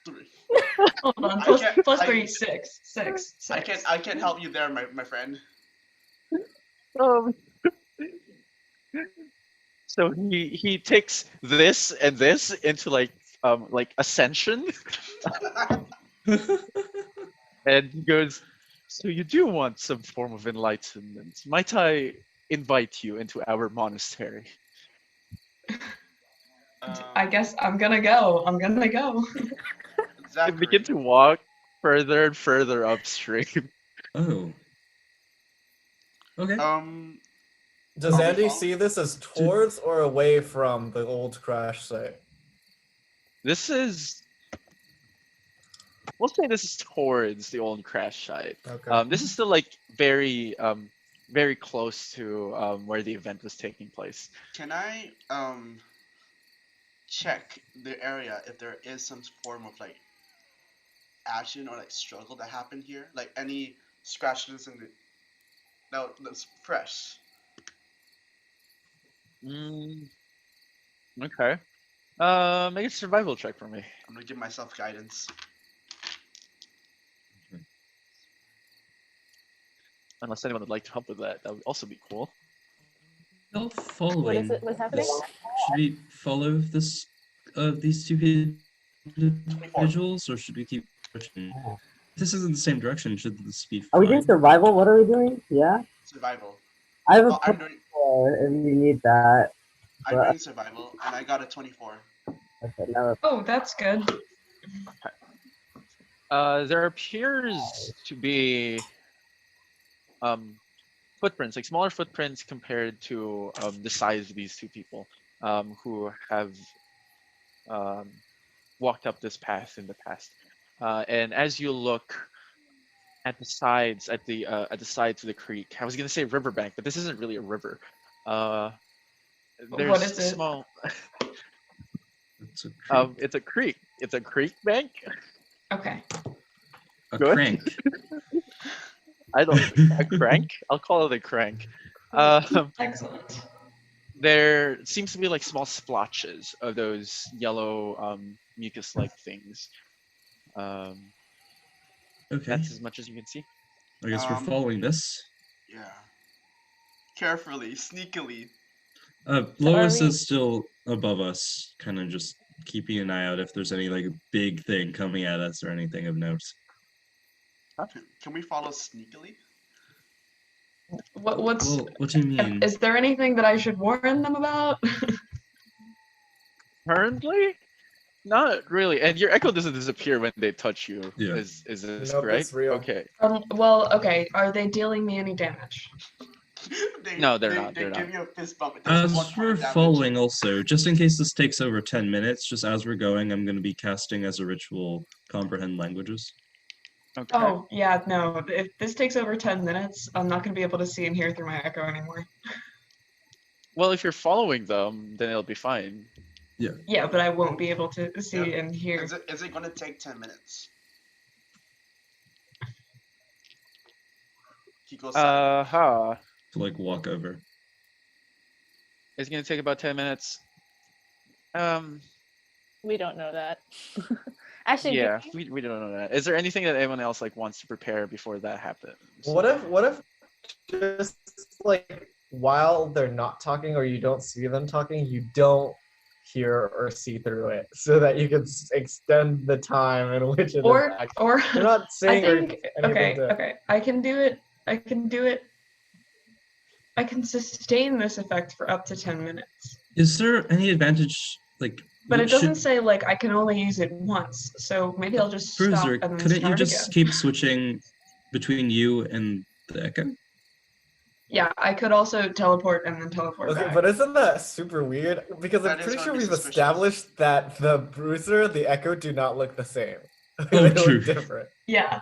Three. Hold on, I plus, can't- plus I- 3, 6. I can't help you there, my friend. Um, so he takes this and this into like Ascension, and he goes, "So you do want some form of enlightenment? Might I invite you into our monastery?" I guess I'm gonna go. They Zachary, begin to walk further and further upstream. Oh. Okay. Does Are we Andy following? see this as towards or away from the old crash site? This is, we'll say this is towards the old crash site. Okay. This is still like very close to where the event was taking place. can I check the area if there is some form of like action or like struggle that happened here? Like any scratches in the that's fresh. Okay. Make a survival check for me. I'm gonna give myself guidance. Unless anyone would like to help with that, that would also be cool. Well, What following is it? What's happening? this, should we follow this these two individuals, or should we keep pushing? If this is in the same direction, should this be Are we doing fine? survival? What are we doing? Yeah? Survival. I have a Oh, I'm doing if you need that. I'm But- doing survival, and I got a 24. Okay, now Oh, that's good. There appears to be footprints, like smaller footprints compared to the size of these two people who have walked up this path in the past. And as you look at the sides, at the sides of the creek, I was gonna say riverbank, but this isn't really a river. There's What is it? small. It's a creek. It's a creek. It's a creek bank. Okay. A good. crank. I don't a crank. I'll call it a crank. Excellent. There seems to be like small splotches of those yellow mucus-like things. Okay. That's as much as you can see. I guess we're following this. Yeah. Carefully, sneakily. Lois we- is still above us, kind of just keeping an eye out if there's any like big thing coming at us or anything of note. Can we follow sneakily? What's Well, what do you mean? is there anything that I should warn them about? Currently, not really. And your echo doesn't disappear when they touch you. Yeah. Is this Nope, right? it's real. Okay. Well, okay. Are they dealing me any damage? No, they're not, They they're give not. you a fist bump. It does As 1 we're point of damage. following also, just in case this takes over 10 minutes, just as we're going, I'm going to be casting as a ritual comprehend languages. Okay. Oh, yeah, no. If this takes over 10 minutes, I'm not going to be able to see and hear through my echo anymore. Well, if you're following them, then it'll be fine. Yeah, but I won't be able to see Yep. and hear. Is it going to take 10 minutes? Kiko Uh-huh. To like walk over. It's gonna take about 10 minutes. We don't know that. Actually, Yeah, we don't know that. Is there anything that anyone else like wants to prepare before that happens? What if just like while they're not talking or you don't see them talking, you don't hear or see through it, so that you can extend the time in which it is Or, actually. or You're not I saying or think, anything to. okay. I can do it. I can do it. I can sustain this effect for up to 10 minutes. Is there any advantage, like... But it should- doesn't say like I can only use it once, so maybe I'll just stop Bruiser, and then couldn't you start just again. keep switching between you and the Echo? Yeah, I could also teleport and then teleport Okay, back. but isn't that super weird? Because I'm That is pretty gonna sure be we've suspicious. established that the Bruiser, the Echo, do not look the same. Oh, They look true. different. Yeah,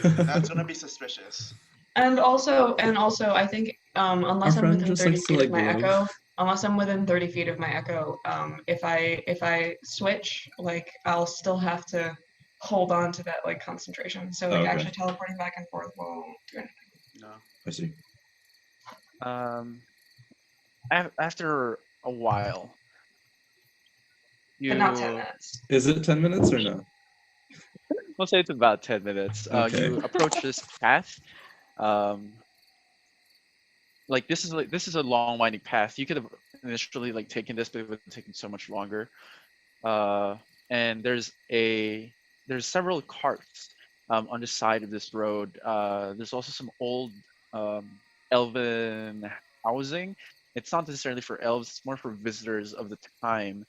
That's going to be suspicious. and also, I think unless Our I'm friend within just 30 likes to, feet like, of my glow. echo, unless I'm within 30 feet of my echo, if I switch, like I'll still have to hold on to that like concentration. So like Okay. actually teleporting back and forth won't do anything. No. I see. After a while, But not 10 minutes. Is it 10 minutes or no? We'll say it's about 10 minutes. Okay. You approach this path. Like this is a long winding path. You could have initially like taken this, but it would have taken so much longer. And there's several carts on the side of this road. There's also some old elven housing. It's not necessarily for elves, it's more for visitors of the time.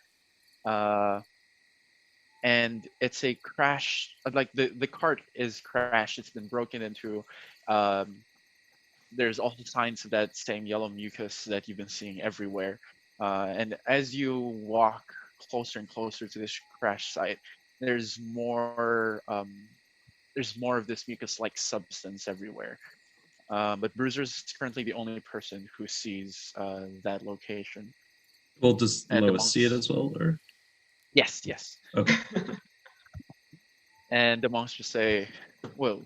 And it's a crash, like the cart is crashed, it's been broken into. There's also signs of that same yellow mucus that you've been seeing everywhere. And as you walk closer and closer to this crash site, there's more of this mucus-like substance everywhere. But Bruiser's currently the only person who sees that location. Well, does And Lois see it amongst- as well, or? Yes. Okay. And the monks just say, well,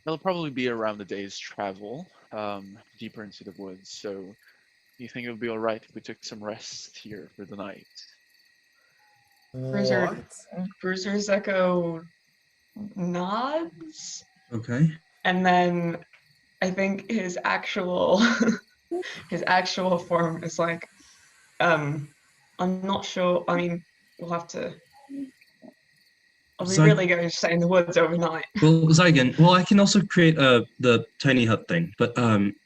it'll probably be around the day's travel, deeper into the woods, so you think it would be alright if we took some rest here for the night? Bruiser- What? Bruiser's echo nods Okay. and then I think his actual his actual form is like I'm not sure. I mean, we'll have to. Are we Zy- really going to stay in the woods overnight? Well, Zygon. Well, I can also create the tiny hut thing. But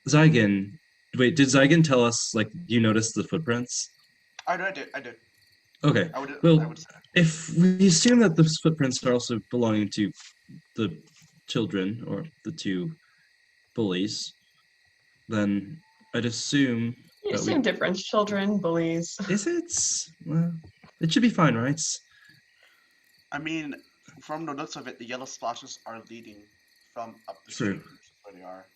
Zygon. Wait, did Zygon tell us like you noticed the footprints? I did. Okay. I would Well, say that. if we assume that those footprints are also belonging to the children or the two bullies, then I'd assume that Same difference. Children, bullies. Is it? Well, it should be fine, right? I mean, from the looks of it, the yellow splashes are leading from up the True. street, which is where they are.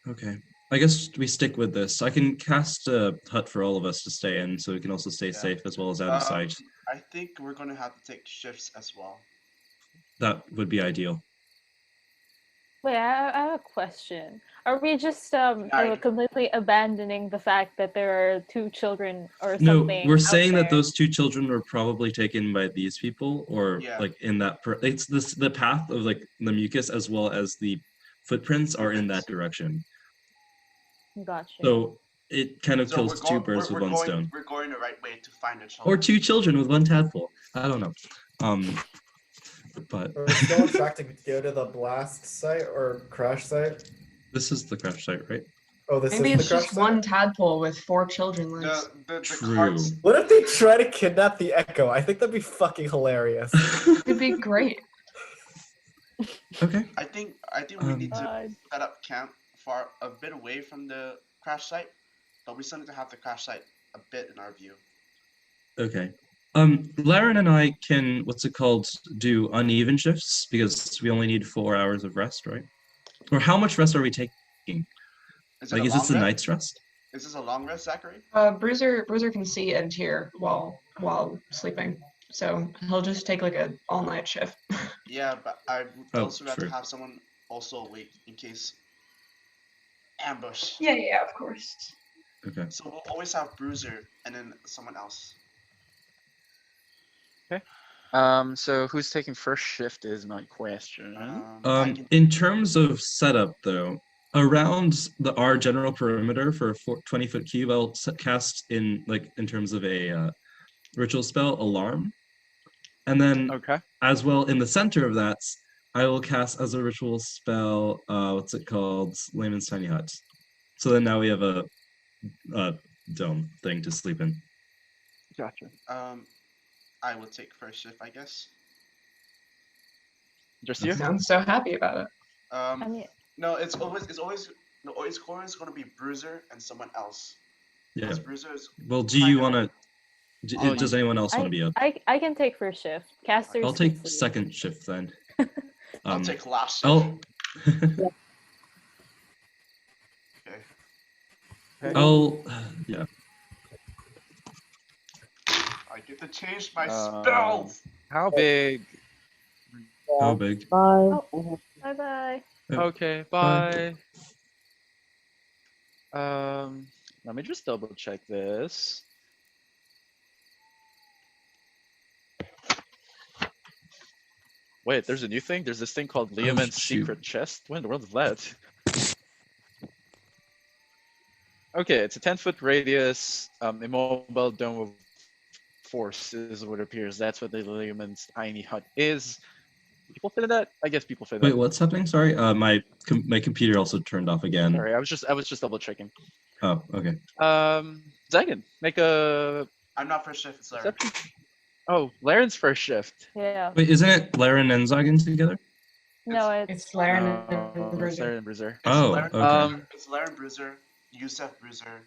Okay. I guess we stick with this. I can cast a hut for all of us to stay in, so we can also stay Yeah. safe as well as out of sight. I think we're gonna have to take shifts as well. That would be ideal. Wait, I have a question. Are we just I- completely abandoning the fact that there are two children or No, something? we're out saying that there? those two children were probably taken by these people, or Yeah. like in that. It's this the path of like the mucus as well as the footprints are in that direction. Gotcha. So it kind of So kills two birds with one stone. We're going the right way to find the children. Or two children with one tadpole. I don't know. But Are we still on track to go to the blast site or crash site? this is the crash site, right? Oh, this Maybe is it's the crash just site? one tadpole with 4 children legs. The True. carts. What if they try to kidnap the Echo? I think that'd be fucking hilarious. It'd be great. Okay. I think we need to God. set up camp far a bit away from the crash site, but we still need to have the crash site a bit in our view. Okay. Laren and I can, do uneven shifts because we only need 4 hours of rest, right? Or how much rest are we taking? Is Like, it is this a night's rest? Is this a long rest, Zachary? Bruiser can see and hear while sleeping, so he'll just take like a all-night shift. Yeah, but I would Oh, also rather true. have someone also awake in case ambush. Yeah, of course. Okay. So we'll always have Bruiser and then someone else. So who's taking first shift is my question. I can- In terms of setup, though, around our general perimeter for a 20-foot cube, I'll cast in terms of a ritual spell, Alarm, and then Okay. as well in the center of that, I will cast as a ritual spell. Layman's Tiny Hut. So then now we have a dome thing to sleep in. Gotcha. I will take first shift, I guess. Just you? Sounds so happy about it. I mean, No, it's always going to be Bruiser and someone else. Yeah. Because Bruiser is Well, do you kind of- want to? Does anyone else want to be up? I can take first shift. Casters. I'll can take sleep. second shift then. I'll take last shift. I'll Okay. yeah. I get to change my Um, spells. How big? How big? Bye. Bye bye. Oh, Okay, bye. Let me just double check this. Wait, there's a new thing? There's this thing called Liaman's shoot. Secret Chest? When in the world is that? Okay, it's a 10-foot radius, immobile dome of force is what it appears. That's what the Liaman's tiny hut is. People fit in that? I guess people fit in Wait, that. what's happening? Sorry, my computer also turned off again. Sorry, I was just double checking. Oh, okay. Zygon, make a I'm not first shift, it's Larry. perception. Oh, Laren's first shift. Yeah. Wait, isn't it Laren and Zygon together? No, it's It's Laren Oh, and it's Bruiser. Laren and Bruiser. It's Oh, Laren- okay. It's Laren Bruiser, Yusef Bruiser.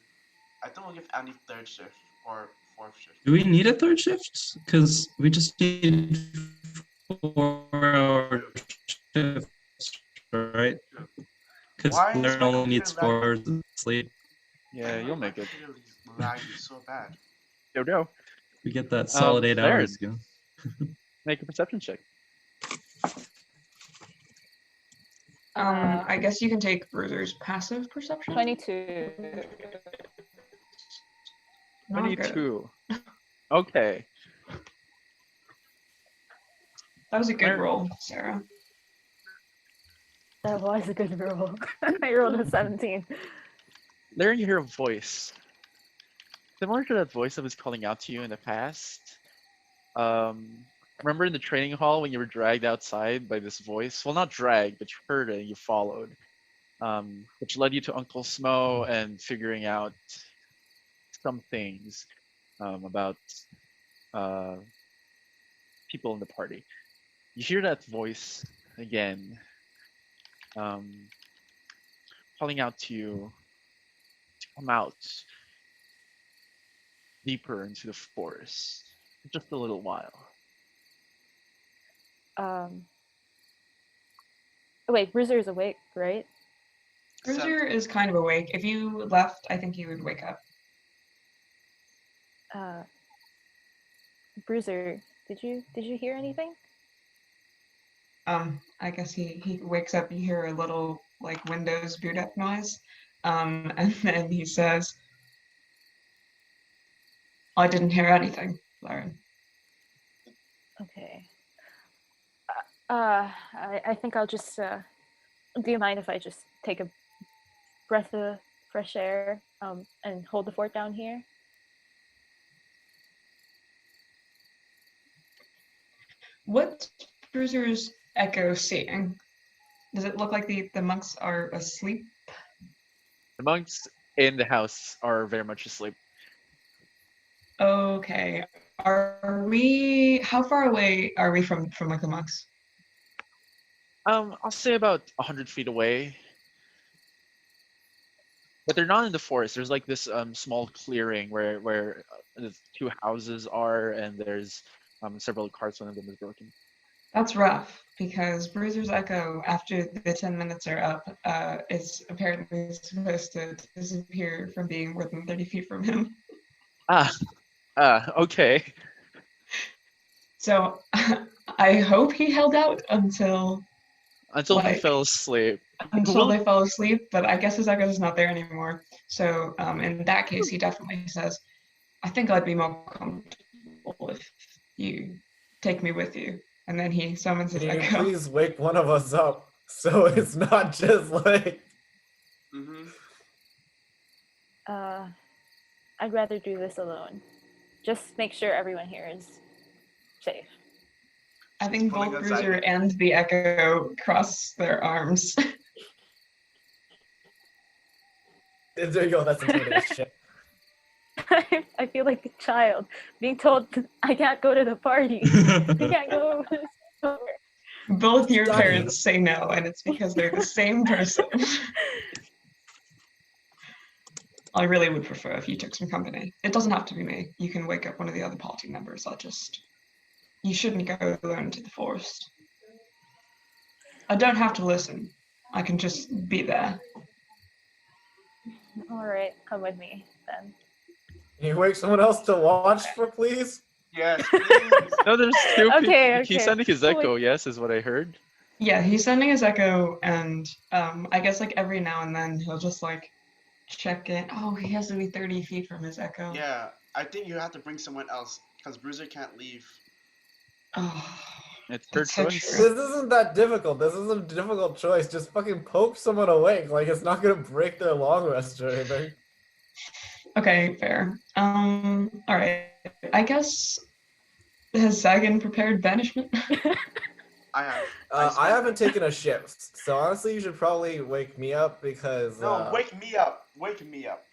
I think we'll give Andy third shift or fourth shift. Do we need a third shift? Because we just need 4-hour shifts, right? Because Why is Laren my only needs computer 4 hours of sleep. Yeah, you'll make it. Lagging so bad. Yo, no. We get that solid 8 Laren. hours. Ago. Make a perception check. I guess you can take Bruiser's passive perception. 22. Not good. 22. Okay. That was a good Laren. roll, Sarah. That was a good roll. I rolled a 17. Larry, you hear a voice. Similar to that voice that was calling out to you in the past. Remember in the training hall when you were dragged outside by this voice? Well, not dragged, but you heard it and you followed. Which led you to Uncle Smo and figuring out some things about people in the party. You hear that voice again, calling out to you to come out deeper into the forest for just a little while. Wait, Bruiser is awake, right? Bruiser is kind of awake. If you left, I think he would wake up. Bruiser, did you hear anything? I guess he wakes up. You hear a little like Windows boot up noise, and then he says, "I didn't hear anything, Lauren." Okay. I think I'll just. Do you mind if I just take a breath of fresh air, and hold the fort down here? What's Bruiser's echo seeing? Does it look like the monks are asleep? The monks in the house are very much asleep. Okay. Are we? How far away are we from like the monks? I'll say about 100 feet away. But they're not in the forest. There's like this small clearing where the two houses are, and there's several cars. One of them is broken. That's rough because Bruiser's echo, after the 10 minutes are up, is apparently supposed to disappear from being more than 30 feet from him. Okay. So I hope he held out until Until he like, fell asleep. until they fell asleep, but I guess his echo is not there anymore. So in that case, he definitely says, "I think I'd be more comfortable if you take me with you." And then he summons his Can you echo. please wake one of us up so it's not just like. I'd rather do this alone. Just make sure everyone here is safe. I think both pulling us Bruiser out. and the echo cross their arms. There you go, that's intimidation. I feel like a child being told I can't go to the party. I can't go. Both your Study. parents say no, and it's because they're the same person. I really would prefer if you took some company. It doesn't have to be me. You can wake up one of the other party members. You shouldn't go alone to the forest. I don't have to listen. I can just be there. All right, come with me then. Can you wake someone else to watch for, please? Yes, please. No, there's two people. Okay. He's sending his echo, yes, is what I heard. Yeah, he's sending his echo, and I guess like every now and then he'll just like check in. Oh, he has to be 30 feet from his echo. Yeah, I think you have to bring someone else because Bruiser can't leave. Oh, It's her that's so choice. true. This isn't that difficult. This isn't a difficult choice. Just fucking poke someone awake. Like, it's not gonna break their long rest or anything. Okay, fair. All right. I guess has Sagan prepared banishment? I have. I haven't taken a shift, so honestly, you should probably wake me up because. No, wake me up. Wake me up.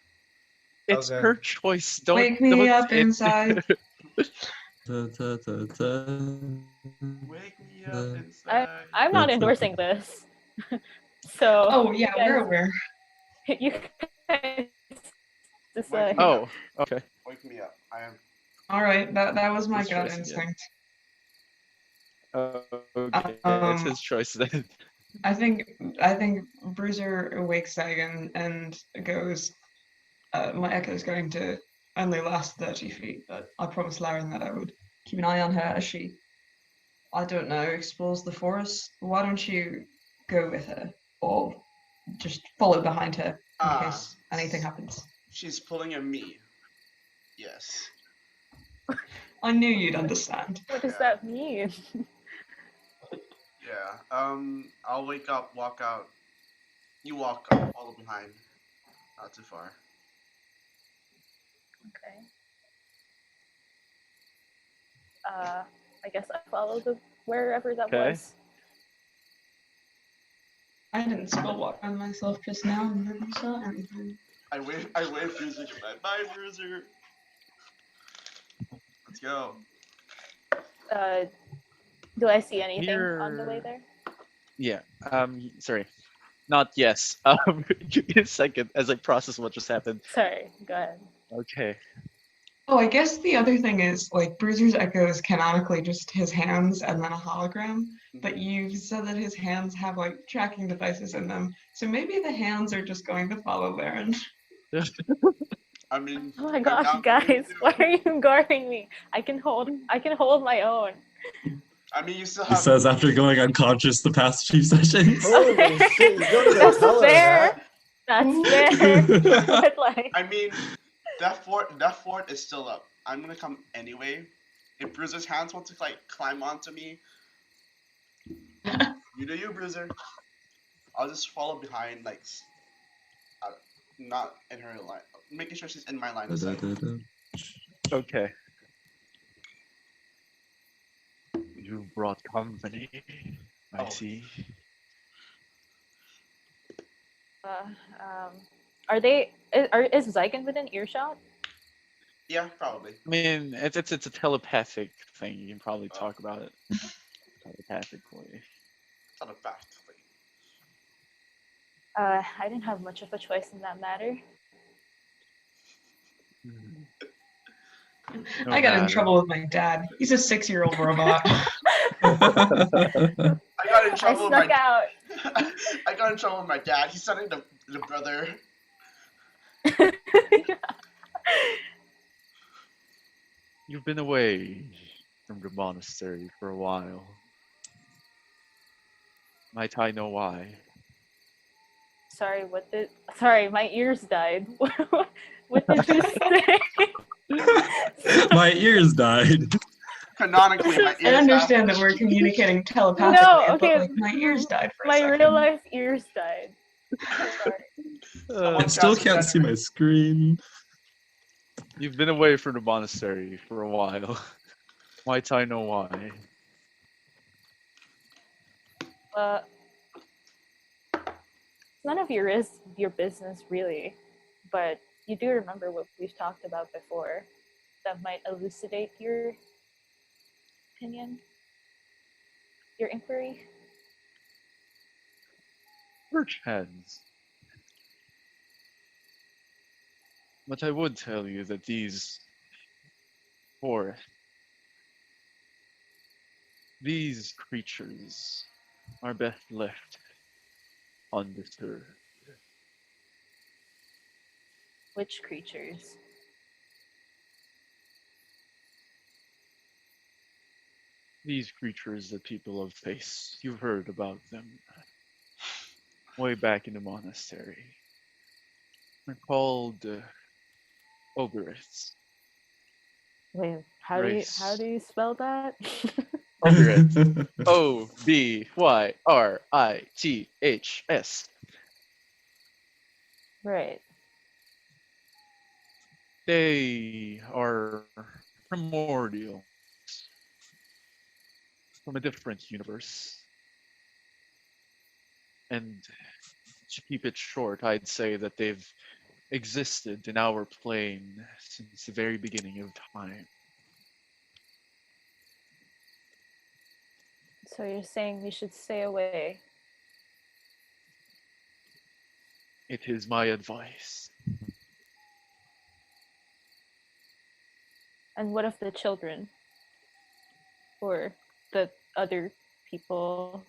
It's Okay. her choice. Don't Wake me don't up say it. inside. Wake me up inside. I'm not endorsing this. So. Oh yeah, you guys- we're aware. You guys decide. Oh, okay. Wake me up. I am. All right, that was my His gut choice again. instinct. Okay, it's his choice then. I think Bruiser wakes Sagan and goes, my echo is going to only last 30 feet, but I promised Laren that I would keep an eye on her as she, I don't know, explores the forest. Why don't you go with her or just follow behind her in case anything happens? She's pulling a me. Yes. I knew you'd understand. What does that mean? Yeah. Yeah. I'll wake up, walk out. You walk up, follow behind. Not too far. Okay. I guess I follow the wherever that Okay. was. I didn't spell walk on myself just now, and nobody saw anything. I wave Bruiser goodbye. Bye, Bruiser. Let's go. Do I see anything on the way Here. there? Yeah. Sorry. Not yes. Give me a second as I process what just happened. Sorry, go ahead. Okay. Oh, I guess the other thing is like Bruiser's Echo is canonically just his hands and then a hologram, but you said that his hands have like tracking devices in them, so maybe the hands are just going to follow Baron. I mean, Oh my I'm gosh, down for you guys, too. why are you guarding me? I can hold my own. I mean, you still He have. says after going unconscious the past few sessions. Holy shit, you don't even That's tell her fair. that. That's fair. But like, I mean, Death Fort is still up. I'm gonna come anyway. If Bruiser's hands want to like climb onto me, you do you, Bruiser. I'll just follow behind, like, not in her line, making sure she's in my line of sight. Okay. You brought company. I Oh. see. is Zygon within earshot? Yeah, probably. I mean, it's a telepathic thing. You can probably Oh. talk about it telepathically. It's not a fact. I didn't have much of a choice in that matter. No I got in matter. trouble with my dad. He's a 6-year-old robot. I got in I trouble with snuck my. out. I got in trouble with my dad. He's sending the brother. You've been away from the monastery for a while. Might I know why? Sorry, my ears died. What did you say? My ears died. Canonically, my ears. I understand that we're communicating telepathically, No, but okay. like my ears died for a My second. real life ears died. I'm sorry. I still can't see my screen. You've been away from the monastery for a while. Might I know why? None of your business really, but you do remember what we've talked about before that might elucidate your opinion, your inquiry. Perchance. But I would tell you that these creatures are best left undisturbed. Which creatures? These creatures that people have faced, you've heard about them way back in the monastery. They're called ogres. Wait, Race. how do you spell that? Ogres. OBYRITHS. Right. They are primordial from a different universe. And to keep it short, I'd say that they've existed in our plane since the very beginning of time. So you're saying we should stay away? It is my advice. And what of the children? Or the other people?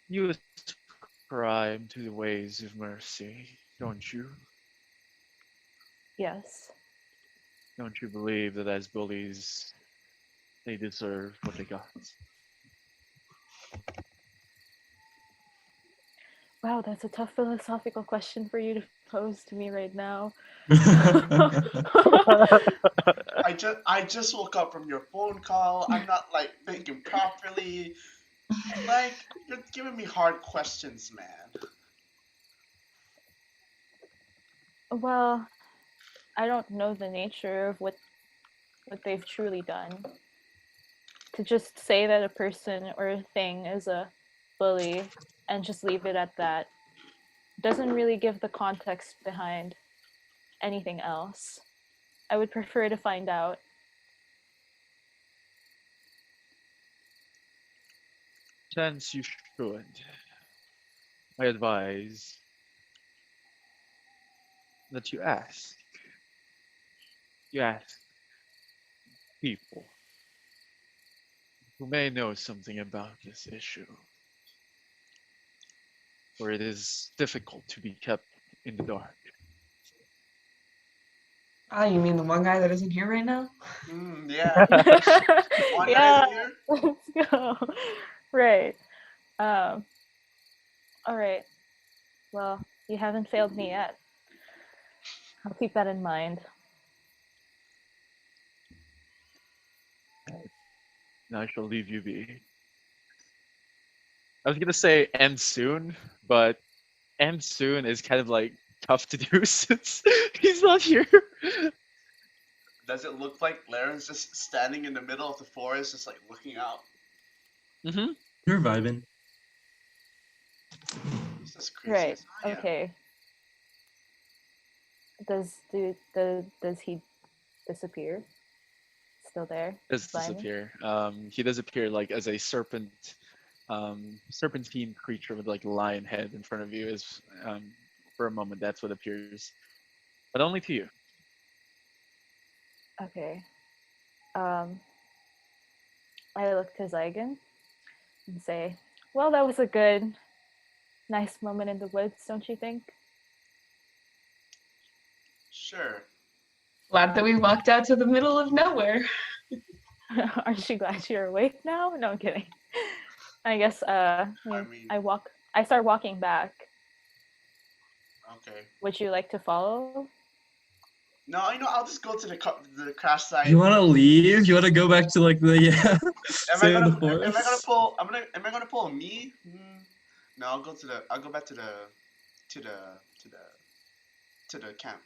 You ascribe to the ways of mercy, don't you? Yes. Don't you believe that as bullies, they deserve what they got? Wow, that's a tough philosophical question for you to posed to me right now. I just woke up from your phone call. I'm not like thinking properly. Like you're giving me hard questions, man. Well, I don't know the nature of what they've truly done. To just say that a person or a thing is a bully and just leave it at that doesn't really give the context behind anything else. I would prefer to find out. Since you should, I advise that you ask. You ask people who may know something about this issue, for it is difficult to be kept in the dark. Ah, you mean the one guy that isn't here right now? Yeah. One Yeah, guy's here. let's go. Right. All right. Well, you haven't failed me yet. I'll keep that in mind. Now I shall leave you be. I was gonna say end soon, but end soon is kind of like tough to do since he's not here. Does it look like Laren's just standing in the middle of the forest, just like looking out? Mm-hmm. You're vibing. He's just crazy Right. as I am. Okay. Does he disappear? Still there? Does Vibing? disappear. He does appear like as a serpent, serpentine creature with like a lion head in front of you. Is for a moment that's what appears, but only to you. Okay. I look to Zygon and say, well, that was a good, nice moment in the woods, don't you think? Sure. Glad that we walked out to the middle of nowhere. Aren't you glad you're awake now? No, I'm kidding. I guess I mean, I start walking back. okay. Would you like to follow? No, I'll just go to the crash site. You want to leave? You want to go back to like the Am I stay in gonna the forest? am I gonna pull? Am I gonna pull a me? No, I'll go back to the camp.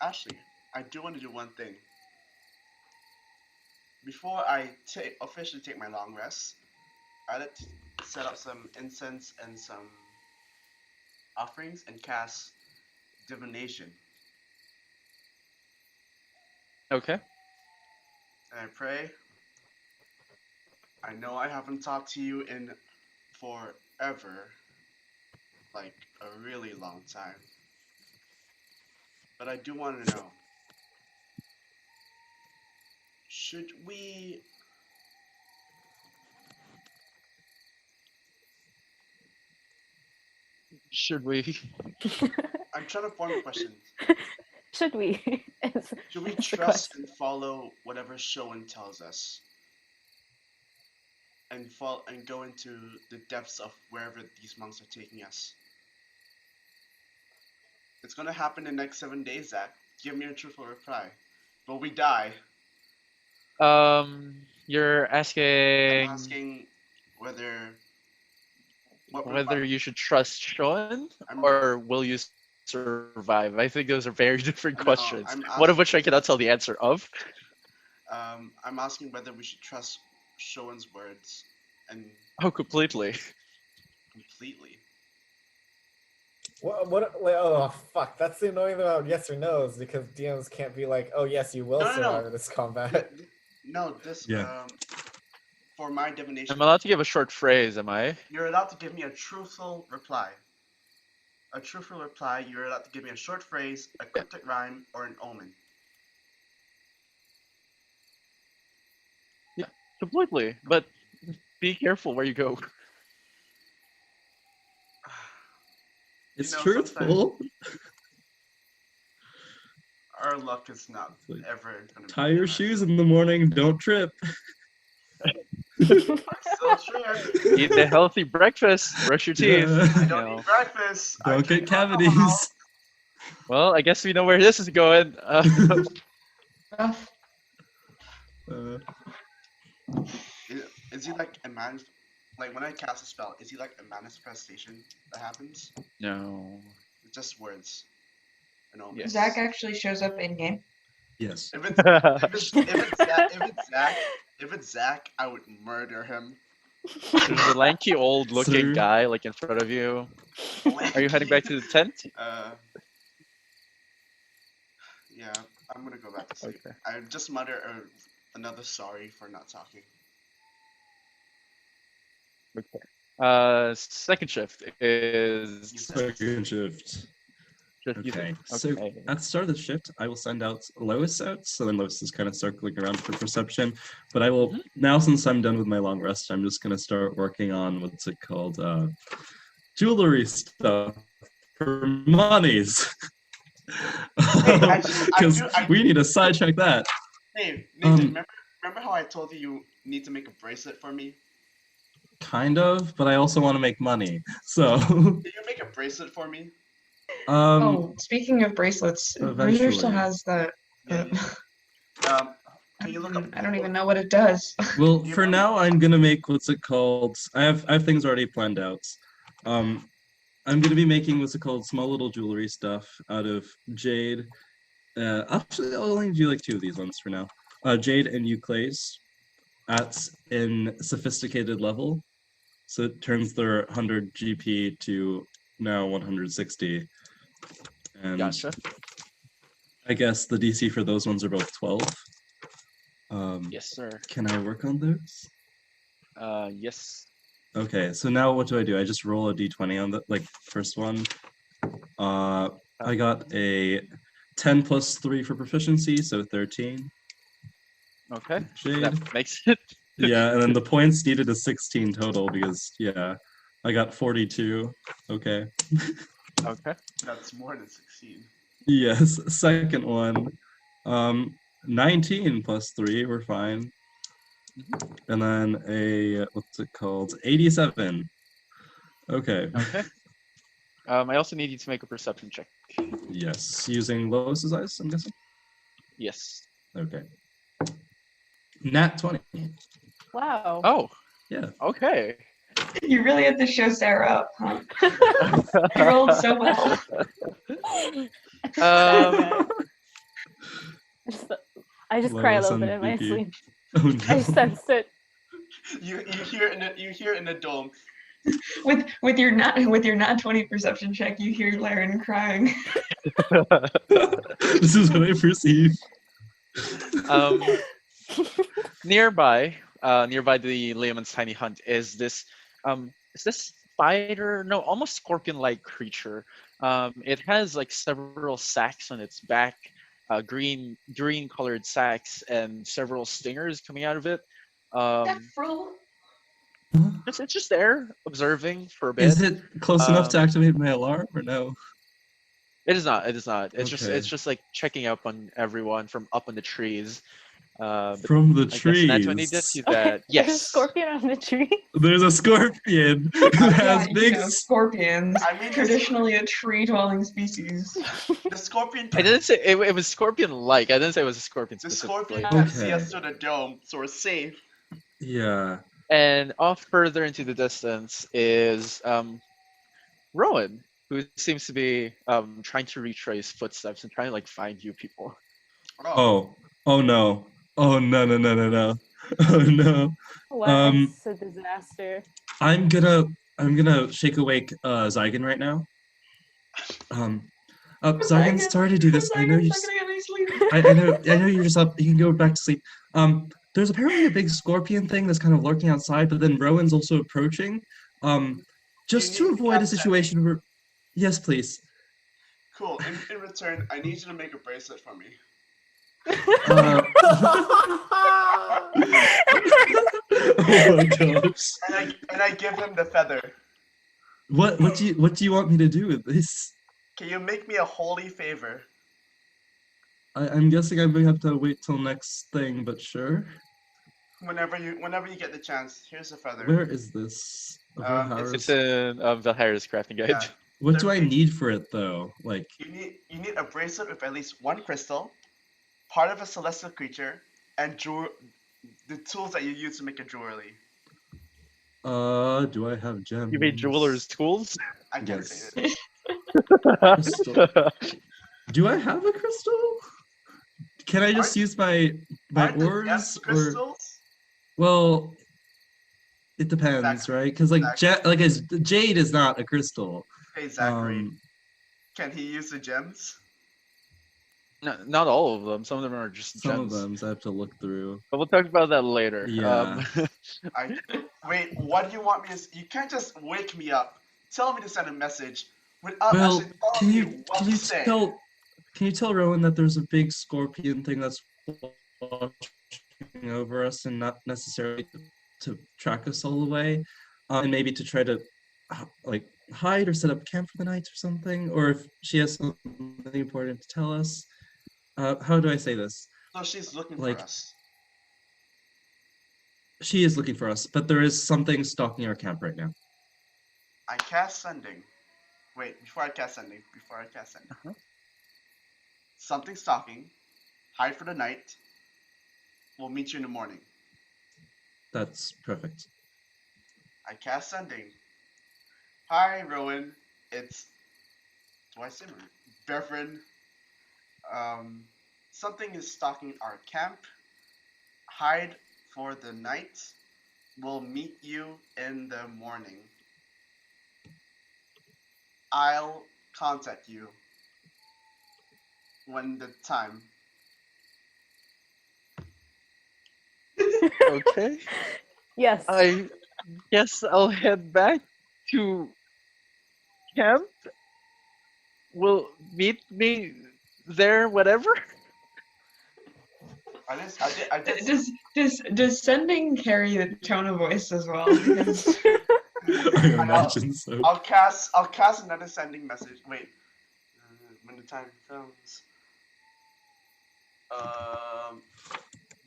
Actually, I do want to do one thing. Before I officially take my long rest, I like to set up some incense and some offerings and cast divination. Okay. And I pray. I know I haven't talked to you in forever, like a really long time. But I do want to know, should we Should we? I'm trying to form a question. Should we? Should we is the trust question. and follow whatever Showan tells us? And go into the depths of wherever these monks are taking us? It's gonna happen in the next 7 days, Zach. Give me a truthful reply. Will we die? You're I'm asking asking whether whether you should trust Sean I'm- or will you survive. I think those are very different No, questions. I'm One of asking- which I cannot tell the answer of. I'm asking whether we should trust Showan's words and Oh, completely. completely. Wait, oh fuck! That's the annoying thing about yes or no's because DMs can't be like, oh yes, you will No, no, no. survive this combat. No, this Yeah. for my divination. I'm allowed to give a short phrase, am I? You're allowed to give me a truthful reply. A truthful reply, you're allowed to give me a short phrase, a cryptic rhyme, or an omen. Completely. But be careful where you go. It's know, truthful. Our luck is not Like, ever gonna Tie be your in our shoes in the morning. Don't trip. Still trip. Eat a healthy breakfast. Brush your teeth. Yeah. I You don't know. eat breakfast. I Don't drink get alcohol. cavities. Well, I guess we know where this is going. Rough. Uh, Is he like a man? Like when I cast a spell, is he like a manifestation that happens? No. It's just words. No. Yes. Zach actually shows up in game. yes. If it's Zach, I would murder him. There's a lanky old looking Sir. guy like in front of you. Are you heading back to the tent? Yeah, I'm gonna go back to sleep. Okay. I just mutter another sorry for not talking. Okay. Second shift is Second shift. just you Okay. think. So Okay. at the start of the shift, I will send out Lois out. So then Lois is kind of circling around for perception. But I will now, since I'm done with my long rest, I'm just gonna start working on what's it called? Jewelry stuff for monies. Because we need to sidetrack that. Hey, Nathan, remember how I told you need to make a bracelet for me? Kind of, but I also want to make money. So. Can you make a bracelet for me? Oh, speaking of bracelets, Bruiser still eventually. has that. Can you look up? I don't even know what it does. Well, for now, I'm gonna make what's it called? I have things already planned out. I'm gonna be making what's it called? Small little jewelry stuff out of jade. Actually, I'll only do like 2 of these ones for now. Jade and euclase at an sophisticated level, so it turns their 100 GP to now 160. And Gotcha. I guess the DC for those ones are both 12. Yes, sir. Can I work on those? Yes. Okay, so now what do? I just roll a d20 on the first one. I got a 10 plus 3 for proficiency, so 13. Okay. Jade. That makes it. Yeah, and then the points needed is 16 total because I got 42. Okay. Okay. That's more than 16. Yes, second one. 19 plus 3, we're fine. And then a, what's it called? 87. Okay. Okay. I also need you to make a perception check. Yes, using Lois's eyes, I'm guessing? Yes. Okay. Nat 20. Wow. Oh. Yeah. Okay. You really had to show Sarah up, huh? You rolled so well. I just cry a Lois little bit in my MVP. sleep. Oh no. I sensed it. You hear in the dome. With your nat 20 perception check, you hear Laren crying. This is what I perceive. Nearby the layman's tiny hunt is this spider, no, almost scorpion-like creature. It has like several sacs on its back, green colored sacs, and several stingers coming out of it. It's just there observing for a bit. Is it close enough to activate my alarm or no? It is not. It's Okay. just like checking up on everyone from up in the trees. But From the I guess trees. that's when he did see that. There's a Yes. scorpion on the tree. There's a scorpion who has big. Scorpions. I mean, Traditionally a tree-dwelling species. The scorpion. I didn't say it was scorpion-like. I didn't say it was a scorpion The specifically. scorpion can see Okay. us through the dome, so we're safe. Yeah. And off further into the distance is Rowan, who seems to be trying to retrace footsteps and trying to like find you people. Oh. Oh no. Oh no. Oh no. Wow, that's a disaster. I'm gonna shake awake Zygon right now. Zygon, sorry to do this. I know you. I know you're just up. You can go back to sleep. There's apparently a big scorpion thing that's kind of lurking outside, but then Rowan's also approaching. Just to avoid a situation where. Yes, please. Cool. In return, I need you to make a bracelet for me. Oh my gosh. And I give him the feather. What do you want me to do with this? Can you make me a holy favor? I'm guessing I'm gonna have to wait till next thing, but sure. Whenever you get the chance, here's a feather. Where is this? It's in Valhara's crafting guide. Yeah. What do I need for it though? Like, You need a bracelet with at least one crystal, part of a celestial creature, and the tools that you use to make a jewelry. do I have gems? You made jeweler's tools? I can't Yes. say it. Crystal. Do I have a crystal? Can I just use my Aren't the ores gems or? crystals? Well, it depends, Exactly. right? Because like Exactly. jade is not a crystal. Hey Zachary, can he use the gems? No, not all of them. Some of them are just Some gems. of them I have to look through. But we'll talk about that later. Yeah. Wait, what do you want me to? You can't just wake me up, tell me to send a message without Well, actually telling me what to say. can you tell Rowan that there's a big scorpion thing that's watching over us and not necessarily to track us all the way, and maybe to try to like hide or set up camp for the night or something, or if she has something important to tell us. How do I say this? So she's looking Like- for us. She is looking for us, but there is something stalking our camp right now. I cast sending. Wait, before I cast sending. Something stalking. Hide for the night. We'll meet you in the morning. That's perfect. I cast sending. Hi, Rowan. It's. Do I say Beverin? Something is stalking our camp. Hide for the night. We'll meet you in the morning. I'll contact you when the time. Okay. Yes. I guess I'll head back to camp. Will meet me there, whatever. I did. Does sending carry the tone of voice as well? Because I imagine so. I'll cast another sending message. Wait, when the time comes,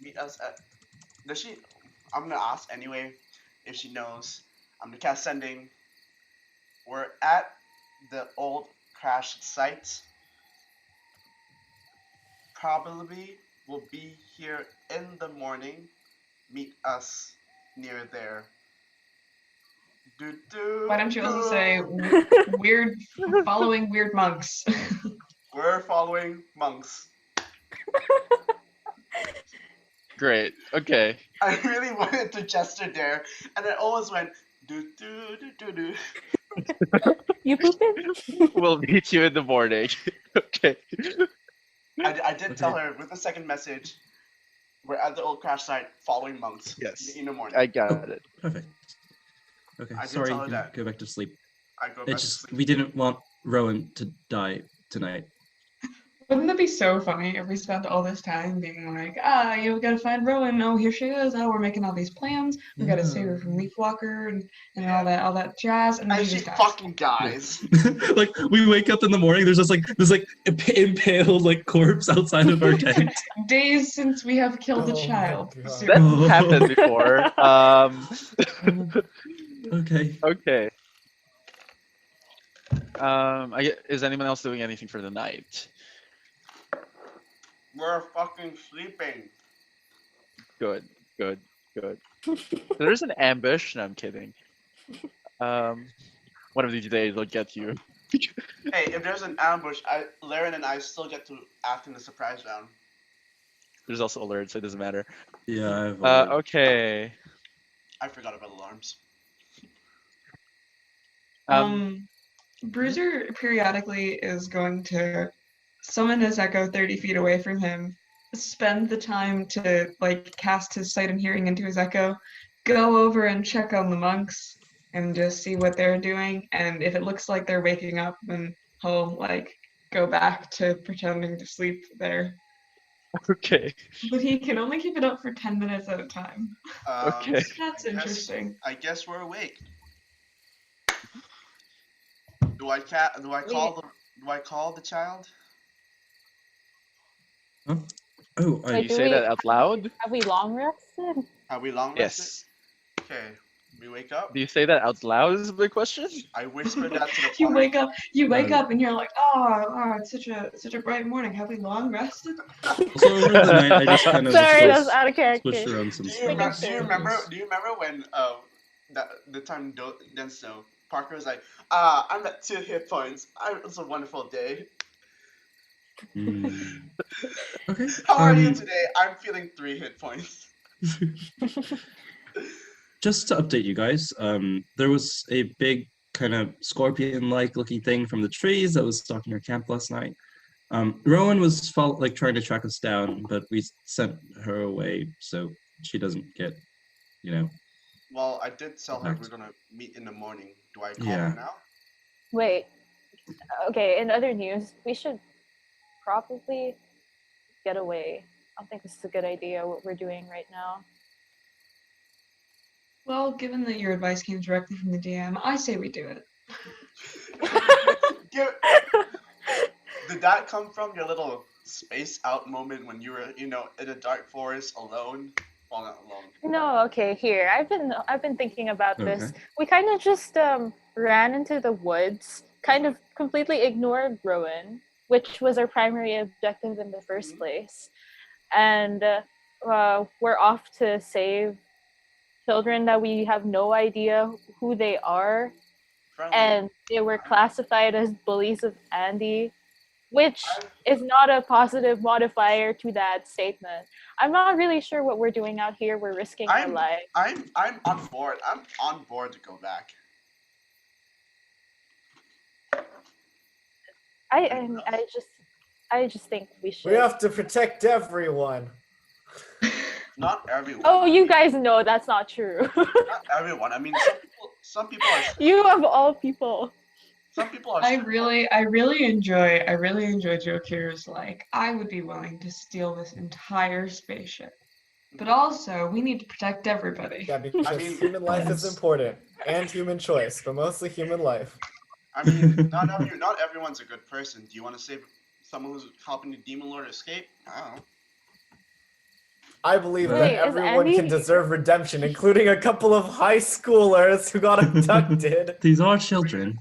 meet us at. Does she? I'm gonna ask anyway, if she knows. I'm gonna cast sending. We're at the old crash site. Probably will be here in the morning. Meet us near there. why don't you also say weird, following weird monks? We're following monks. Great. Okay. I really wanted to gesture there, and I almost went do do do do do. You pooping? We'll meet you in the morning. Okay. I did tell her with the second message. We're at the old crash site, following monks. Yes. In the morning. I got it. Perfect. Okay, I did sorry, tell you her can that. go back to sleep. I go back It's to just sleep. we didn't want Rowan to die tonight. Wouldn't that be so funny if we spent all this time being like, we gotta find Rowan. Oh, here she is. Oh, we're making all these plans. We gotta save her from Leafwalker and all that jazz. And then And she she just dies. fucking dies. Like we wake up in the morning, there's just like this like impaled like corpse outside of our tent. Days since we have killed Oh a my child. God. Zero. That happened before. Okay. Okay. Is anyone else doing anything for the night? We're fucking sleeping. Good. There's an ambush. No, I'm kidding. One of these days I'll get you. Hey, if there's an ambush, Laren and I still get to act in the surprise round. There's also alerts, so it doesn't matter. Yeah, I've Okay. I forgot about alarms. Bruiser periodically is going to summon his echo 30 feet away from him, spend the time to like cast his sight and hearing into his echo, go over and check on the monks and just see what they're doing, and if it looks like they're waking up, then he'll like go back to pretending to sleep there. Okay. But he can only keep it up for 10 minutes at a time. Okay. That's interesting. I guess we're awake. Do I call the child? Huh? Oh, Wait, You do say we- that out loud? Have we long rested? Have we long rested? Yes. Okay. We wake up. Do you say that out loud is the question? I whispered that to the You party. wake up and you're like, oh, it's such a bright morning. Have we long rested? Also, over the night, I just kind of Sorry, switched, that's out of character. switched around some Do stuff. you remember when the time then Snow Parker was like, I'm at 2 hit points. It was a wonderful day. Mm. Okay. How are you today? I'm feeling 3 hit points. Just to update you guys, there was a big kind of scorpion-like looking thing from the trees that was stalking our camp last night. Rowan was trying to track us down, but we sent her away so she doesn't get, Well, I did tell her Right. we're gonna meet in the morning. Do I call Yeah. her now? Wait. Okay, in other news, we should probably get away. I don't think this is a good idea, what we're doing right now. Well, given that your advice came directly from the DM, I say we do it. Did that come from your little space out moment when you were, in a dark forest alone? Well, not alone. No, okay, here. I've been thinking about this. Okay. We kind of just ran into the woods, kind of completely ignored Rowan, which was our primary objective in the first place. And we're off to save children that we have no idea who they are, Friendly. and they were classified as bullies of Andy, which is not a positive modifier to that statement. I'm not really sure what we're doing out here. We're risking our lives. I'm on board. I'm on board to go back. I just think we should. We have to protect everyone. Not everyone. Oh, you guys know that's not true. Not everyone. I mean, some people are. You of all people. Some people are. I really enjoy Jokir's I would be willing to steal this entire spaceship. But also, we need to protect everybody. Yeah, because human life is important, and human choice, but mostly human life. I mean, not everyone's a good person. Do you want to save someone who's helping the demon lord escape? I don't know. I believe Wait, that is everyone Andy- can deserve redemption, including a couple of high schoolers who got abducted. These are children.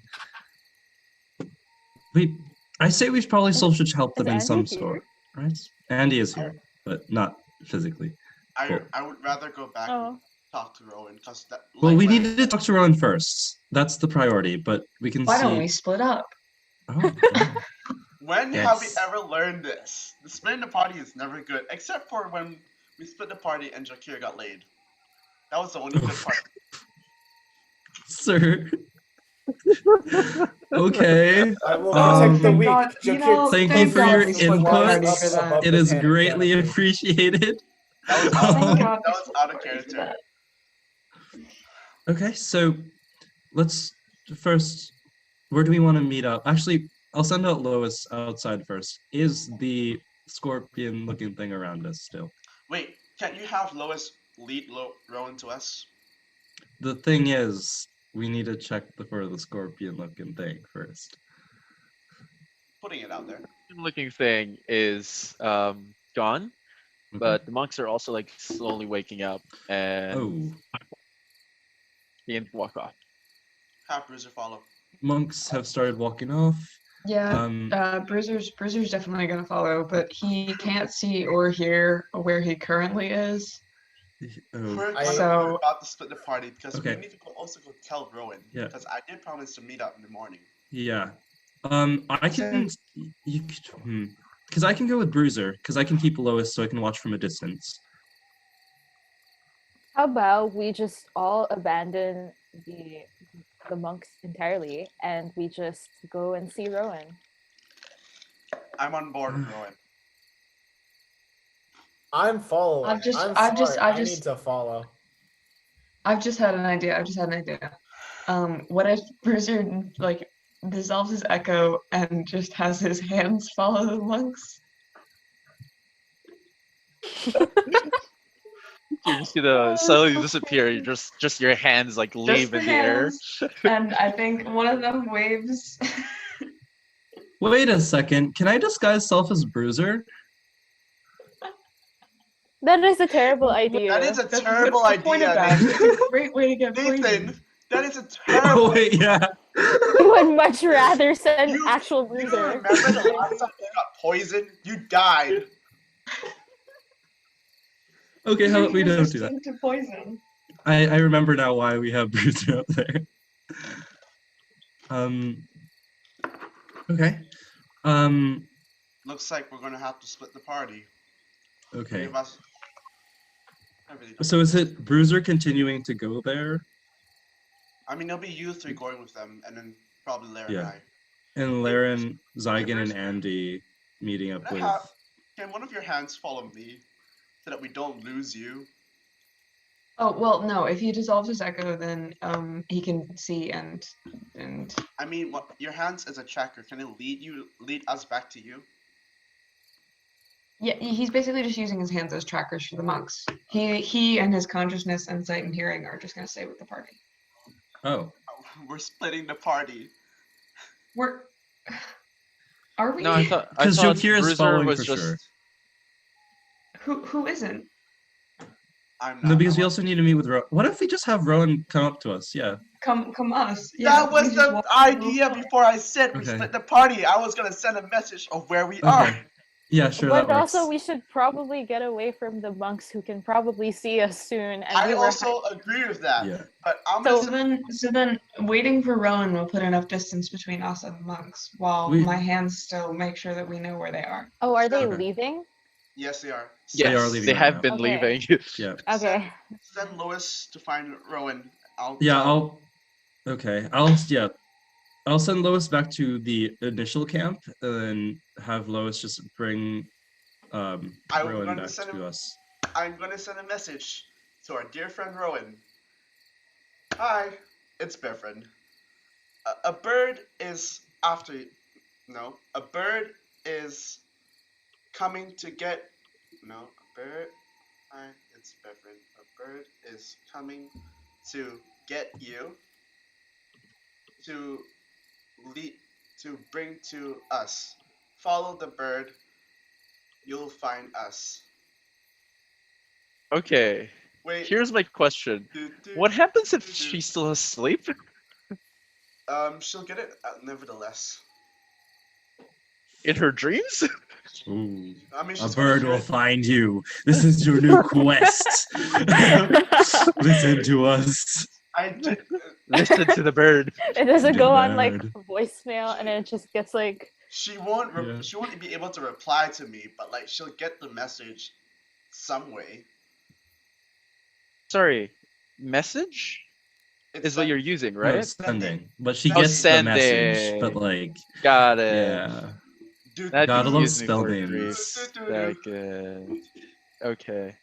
I say we probably still should help them Is in some Andy here? sort, right? Andy is here, but not physically. I would rather go back and Oh. talk to Rowan because that. Well, we like- needed to talk to Rowan first. That's the priority, but we can Why see. don't we split up? Oh, yeah. When have we Yes. ever learned this? The splitting the party is never good, except for when we split the party and Jakir got laid. That was the only good part. Sir. Okay. I will Um, protect the weak. God, you know, Thank you Thank for God your we split the input. party for that. It is greatly appreciated. That was Thank out, God that we was split out the of party for character. that. Okay, so let's first. Where do we want to meet up? Actually, I'll send out Lois outside first. Is the scorpion-looking thing around us still? Wait, can't you have Lois lead Rowan to us? The thing is, we need to check for the scorpion-looking thing first. Putting it out there. Looking thing is gone, but the monks are also slowly waking up and Oh, begin to walk off. Have Bruiser follow. monks have started walking off. Yeah, Bruiser's definitely gonna follow, but he can't see or hear where he currently is. Oh, We're So- about to split the party because Okay. we need to also go tell Rowan. Yeah. Because I did promise to meet up in the morning. yeah. I can. You could. Because I can go with Bruiser. Because I can keep Lois, so I can watch from a distance. How about we just all abandon the monks entirely, and we just go and see Rowan? I'm on board with Rowan. I'm following. I've just- I'm I've just- smart. I've I just- need to follow. I've just had an idea. What if Bruiser dissolves his echo and just has his hands follow the monks? You just gonna slowly disappear. You just your hands leave the in the air. hands. And I think one of them waves. Wait a second. Can I disguise self as Bruiser? That is a terrible idea. That is a That's terrible the point of idea, that. Nathan. It's a great way to get Nathan, poisoned. that is a Oh terrible. wait, yeah. I would much rather send You- actual You bruiser. remember the last time you got poisoned? You died. Okay, how about we don't do that? Resistant to poison. I remember now why we have Bruiser up there. Okay. Looks like we're gonna have to split the party. Okay. Three of us. I really don't. So is it Bruiser continuing to go there? I mean, it'll be you three going with them, and then probably Lara Yeah. and And Laren, Zygon, and Bruiser. Andy meeting up I. with. Can one of your hands follow me, so that we don't lose you? Oh well, no. If he dissolves his echo, then he can see and I mean, what your hands as a tracker, can it lead us back to you? yeah, he's basically just using his hands as trackers for the monks. He and his consciousness and sight and hearing are just gonna stay with the party. Oh. We're splitting the party. We're are we? No, I thought Because Jokir is Bruiser following was for just. sure. Who isn't? I'm not. No, because we I also need to meet with Rowan. What if we just have Rowan come up to us? Yeah. Come us. Yeah, That was we just the walk idea through. before I said we Okay. split the party. I was gonna send a message of where we Okay. are. Yeah, sure, But that works. also, we should probably get away from the monks who can probably see us soon. And I we were also agree with that. Yeah. But I'm So gonna then, waiting for Rowan will put enough distance between us and the monks, while We- my hands still make sure that we know where they are. Oh, are they Okay. leaving? Yes, they are. They are Yes, leaving they right have now. been Okay. leaving. Yeah. Okay. Send Lois to find Rowan. Yeah, I'll send Lois back to the initial camp and then have Lois just bring I'm Rowan gonna back send to him- us. I'm gonna send a message to our dear friend Rowan. Hi, it's Bear Friend. A bird is after you. No, a bird is coming to get. No, a bird. Hi, it's Bear Friend. A bird is coming to get you. To lead. To bring to us. Follow the bird. You'll find us. Okay, Wait. here's my question. do, do, What happens if do. she's still asleep? She'll get it nevertheless. In her dreams? Ooh. I mean, A she's bird gonna will hear it. find you. This is your new quest. Listen to us. I did. Listen to the bird. It doesn't go on like Bad. voicemail, and then it just gets like. She won't. Yeah. She won't be able to reply to me, but like she'll get the message, some way. Sorry, message It's is what like- you're using, No, right? sending. But she Oh, gets the message, but sending. like, Got it. yeah. Dude, That Gotta love confused me spell for a names. brief Do-do-do-do. second. Okay.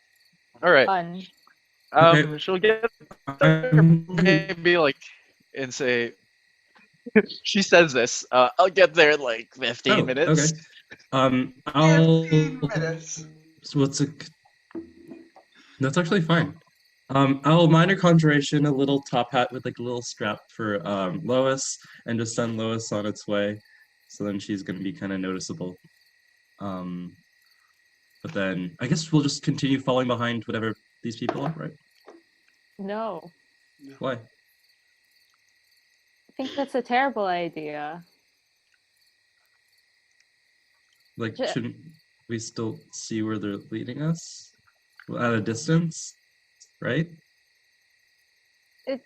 All right. Fun. Okay. She'll get I'm- maybe like and say. She says this. I'll get there in like 15 Oh, minutes. okay. I'll. 15 minutes. So what's a? That's actually fine. I'll minor conjuration a little top hat with like a little strap for Lois, and just send Lois on its way. So then she's gonna be kind of noticeable. But then I guess we'll just continue falling behind whatever these people are, right? No, Why? I think that's a terrible idea. Like, Ju- shouldn't we still see where they're leading us at a distance, right? It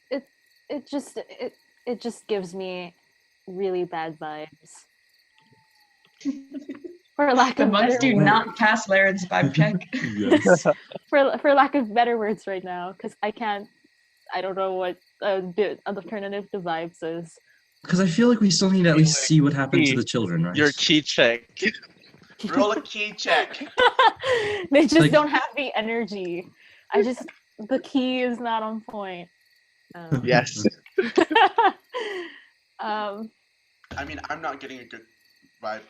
just gives me really bad vibes. For lack The of monks better do words. not pass Laren's vibe check. Yes. For lack of better words right now, because I don't know what alternative to vibes is. Because I feel like we still need to at least Like, see what happened to key. the children, right? Your key check. Roll a key check. They just Like- don't have the energy. The key is not on point. Yes. Um, I mean, I'm not getting a good vibe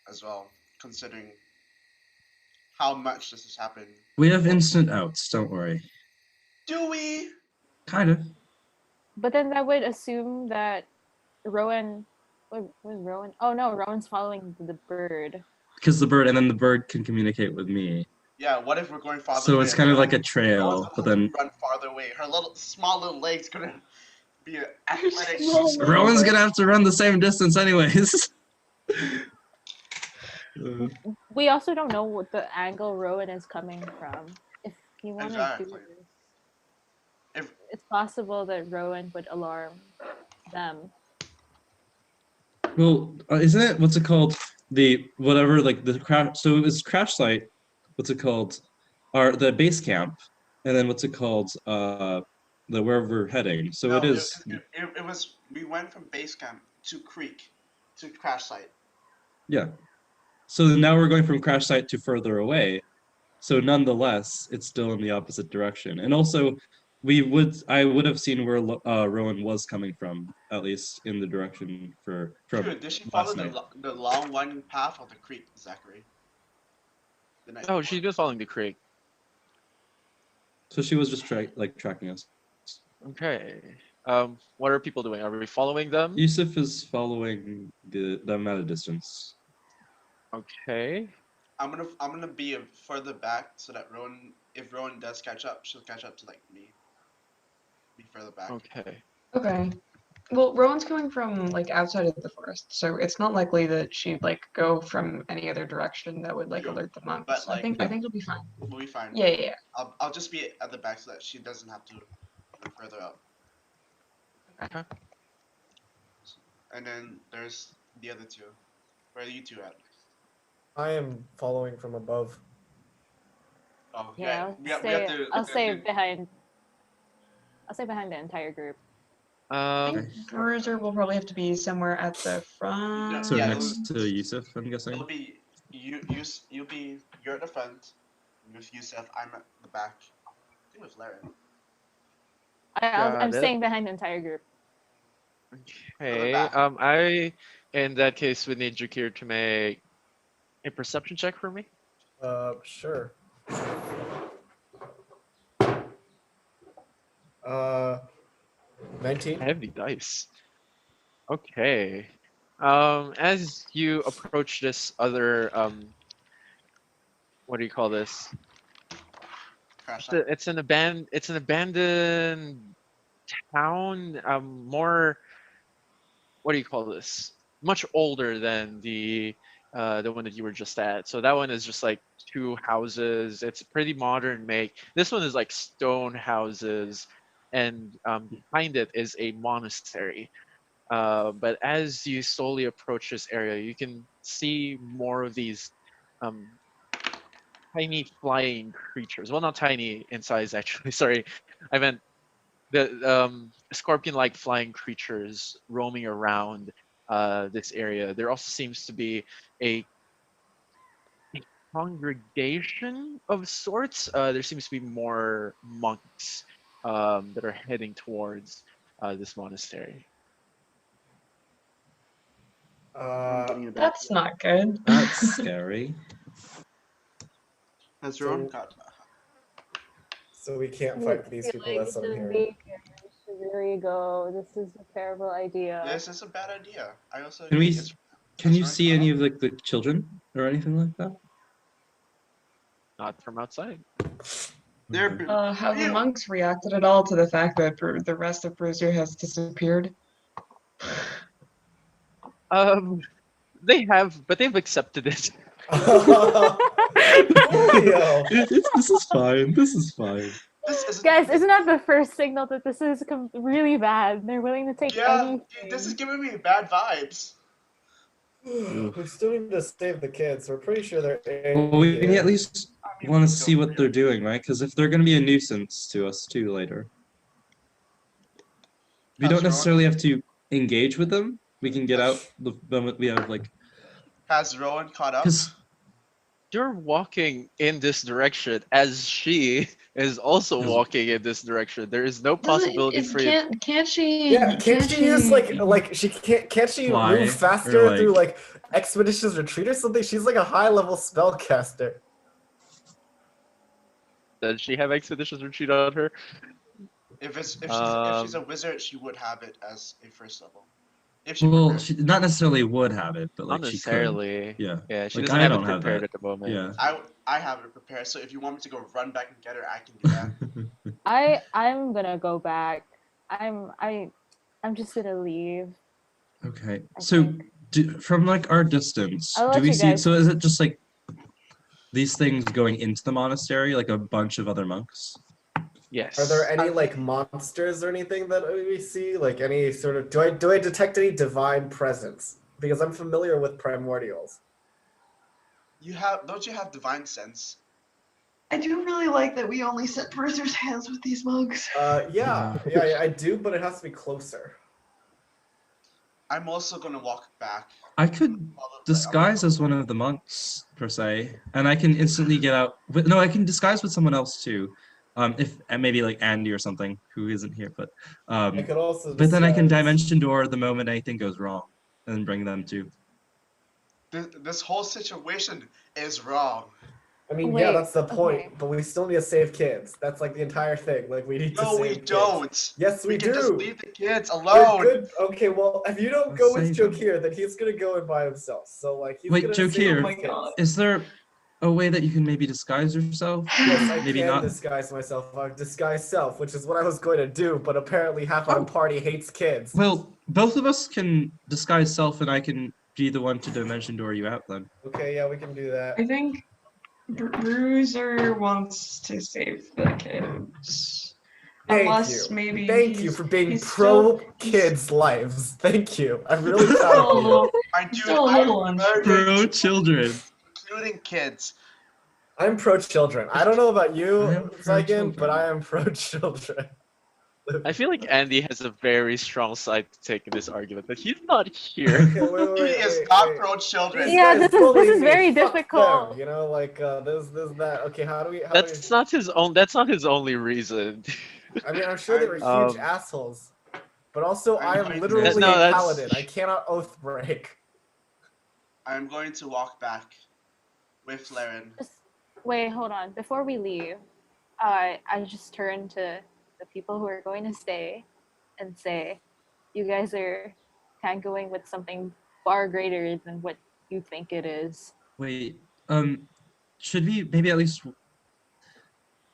as well, considering how much this has happened. We have instant outs, don't worry. Do we? Kind of. but then that would assume that Rowan. What was Rowan? Oh no, Rowan's following the bird. Because and then the bird can communicate with me. Yeah, what if we're going farther So away? it's kind of like a Rowan's trail, gonna but have to then run farther away. Her small little legs gonna be an athletic. small little Rowan's gonna have to run the same distance anyways. We also don't know what the angle Rowan is coming from. If you want to do Exactly. this, If it's possible that Rowan would alarm them. Well, isn't it what's it called? The whatever like the crash. So it was crash site. What's it called? The base camp, and then what's it called? The where we're heading. So no, it is. it was we went from base camp to creek to crash site. Yeah. So now we're going from crash site to further away. So nonetheless, it's still in the opposite direction. And also, I would have seen where Rowan was coming from, at least in the direction from Dude, did she last follow night. the long winding path of the creek, Zachary? The night Oh, before. she's been following the creek. So she was just tracking us. Okay. What are people doing? Are we following them? Yusuf is following them at a distance. Okay. I'm gonna be further back so that if Rowan does catch up, she'll catch up to like me. Be further back. Okay. Okay. Well, Rowan's coming from like outside of the forest, so it's not likely that she'd like go from any other direction that would like True. alert the monks. But, I like- think it'll be fine. We'll be fine. Yeah, yeah, yeah. I'll just be at the back so that she doesn't have to run further up. Okay. And then there's the other two. Where are you two at? I am following from above. Oh Yeah, we have I'll to. stay behind. I'll stay behind the entire group. I think Bruiser will probably have to be somewhere at the front. So Yeah, next to Yusuf, I'm guessing. It'll be you're at the front with Yusuf. I'm at the back. I think with Laren. I'm Got it. staying behind the entire group. Okay. back. I in that case would need Jakir to make a perception check for me. Sure. 19. Heavy dice. Okay. As you approach this other what do you call this? Crash site. It's an abandoned town. More, what do you call this? Much older than the one that you were just at. So that one is just like two houses. It's a pretty modern make. This one is like stone houses, and behind it is a monastery. But as you slowly approach this area, you can see more of these tiny flying creatures. Well, not tiny in size, actually. Sorry, I meant the scorpion-like flying creatures roaming around this area. There also seems to be a congregation of sorts. There seems to be more monks that are heading towards this monastery. I'm getting it back. That's not good. That's scary. Has Rowan got? So we can't fight these people. That's what I'm hearing. There you go. This is a terrible idea. This is a bad idea. I also. Can we? it's- Can you Rowan see caught any up? of like the children or anything like that? Not from outside. They're Okay. Have the Ew. monks reacted at all to the fact that the rest of Bruiser has disappeared? They have, but they've accepted it. Yo. This is fine. This is fine. This is Guys, isn't that the first signal that this is really bad? They're willing to take yeah. anything. Dude, this is giving me bad vibes. We still need to save the kids. We're pretty sure they're. Well, we yeah. at least want to see what they're doing, right? Because if they're going to be a nuisance to us too later, we How's don't Rowan? necessarily have to engage with them. We can get out the moment we have like. Has Rowan caught up? Because You're walking in this direction as she is also Yes. walking in this direction. There is no possibility for you. Can't she? Yeah, can't she use like she can't she Fly, move or, faster like- through like expeditious retreat or something? She's like a high level spellcaster. Does she have expeditions retreat on her? If she's a wizard, she would have it as a first level. If she well, prepared. she not necessarily would have it, but Not like she could. necessarily. Yeah. Yeah, she Like, doesn't I have it don't have prepared that. at the moment. Yeah. I have it prepared. So if you want me to go run back and get her, I can do that. I'm gonna go back. I'm just gonna leave. Okay. I So think. from like our distance, I'll do let we you see? guys- So is it just like these things going into the monastery, like a bunch of other monks? Yes. Are there any I like think- monsters or anything that we see? Like any sort of do I detect any divine presence? Because I'm familiar with primordials. Don't you have divine sense? I do really like that we only set Bruiser's hands with these mugs. Yeah, I do, but it has to be closer. I'm also gonna walk back. I could Follow- disguise as one of the monks per se, and I can instantly get out. No, I can disguise with someone else too. If and maybe like Andy or something who isn't here, but I could also but then I can disguise- dimension door the moment anything goes wrong, and then bring them too. This whole situation is wrong. I mean, Wait, yeah, that's the point. okay. But we still need to save kids. That's like the entire thing. Like we need to No, save we kids. don't. Yes, we can just do. leave the kids We're alone. good. Okay, well, if you don't Let's go with save them. Jokir, then he's gonna go in by himself. So like he's Wait, gonna Jokir, save Oh my his kids. God. Is there a way that you can maybe disguise yourself? Yes, I Maybe can not. disguise myself. I've disguised self, which is what I was going to do, but apparently half our party hates kids. Well, both of us can disguise self, and I can be the one to dimension door you out then. Okay, yeah, we can do that. I think Bruiser wants to save the kids. Unless maybe Thank you he's- for being he's pro still- kids' lives. Thank you. I'm really He's proud of you. still, My dude, still a little I'm unsure. murdering Pro children. including kids. I'm pro children. I don't know about I you, am pro Zygen, but children. I am pro children. I feel like Andy has a very strong side to take in this argument, but he's not here. Okay, wait, He wait, is wait, not wait. pro children. These Yeah, guys this bully is me. very Fuck difficult. them, you know, like this, that. Okay, how do we? That's not his own. That's not his only reason. I mean, I'm sure they were huge Um, assholes, but also I I'm am going to- literally No, a that's- paladin. I cannot oath break. I'm going to walk back with Laren. Just wait, hold on. Before we leave, I just turn to the people who are going to stay and say, you guys are kind of going with something far greater than what you think it is. Wait, should we maybe at least?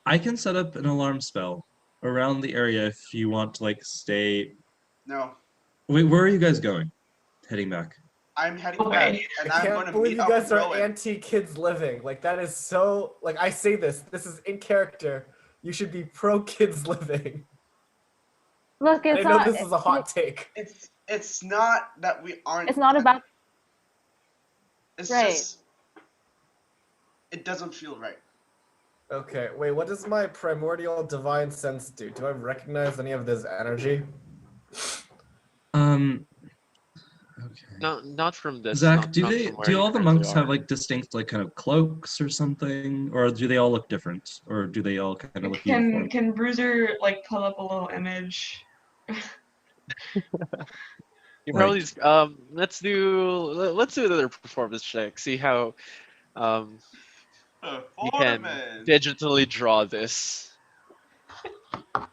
I can set up an alarm spell around the area if you want to like stay. No, Wait, where are you guys going? Heading back. I'm heading Okay. back, and I I'm going can't to believe meet you up guys with are Rowan. anti-kids living. Like that is so. Like I say this. This is in character. You should be pro kids living. Look, And it's I know not. this is a hot take. It's not that we aren't. It's not about. It's right. just. It doesn't feel right. Okay, wait. What does my primordial divine sense do? Do I recognize any of this energy? Okay. Not from this. Zach, not- do not they from where do you all the currently monks have are. like distinct like kind of cloaks or something, or do they all look different, or do they all kind of look uniform? Can Bruiser like pull up a little image? You Right. probably let's do another performance check. See how you can Performance. digitally draw this.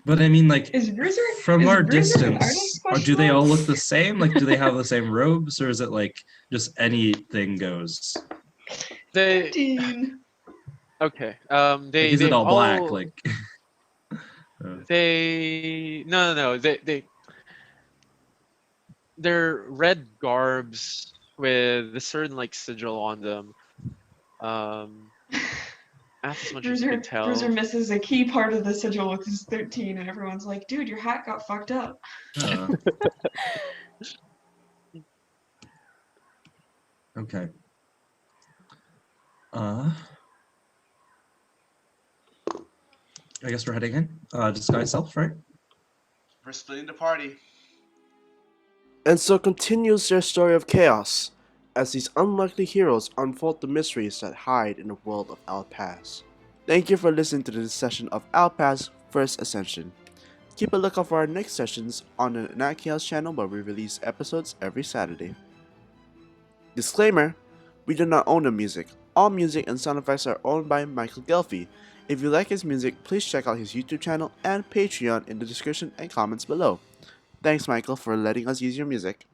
But I mean, like Is Bruiser from is our Bruiser an distance, artist? or do they all look the same? Like, do they have the same robes, or is it like just anything goes? They 15. okay. Like, They is they it all black? all- Like, They no. They're red garbs with a certain like sigil on them. That's as much as you can tell. Bruiser misses a key part of the sigil with his 13, and everyone's like, "Dude, your hat got fucked up." Okay. I guess we're heading in. Disguise self, right? We're splitting the party. And so continues their story of chaos, as these unlikely heroes unfold the mysteries that hide in the world of Alpaz. Thank you for listening to this session of Alpaz First Ascension. Keep a lookout for our next sessions on the NatChaos channel, where we release episodes every Saturday. Disclaimer: we do not own the music. All music and sound effects are owned by Michael Ghelfi. If you like his music, please check out his YouTube channel and Patreon in the description and comments below. Thanks, Michael, for letting us use your music.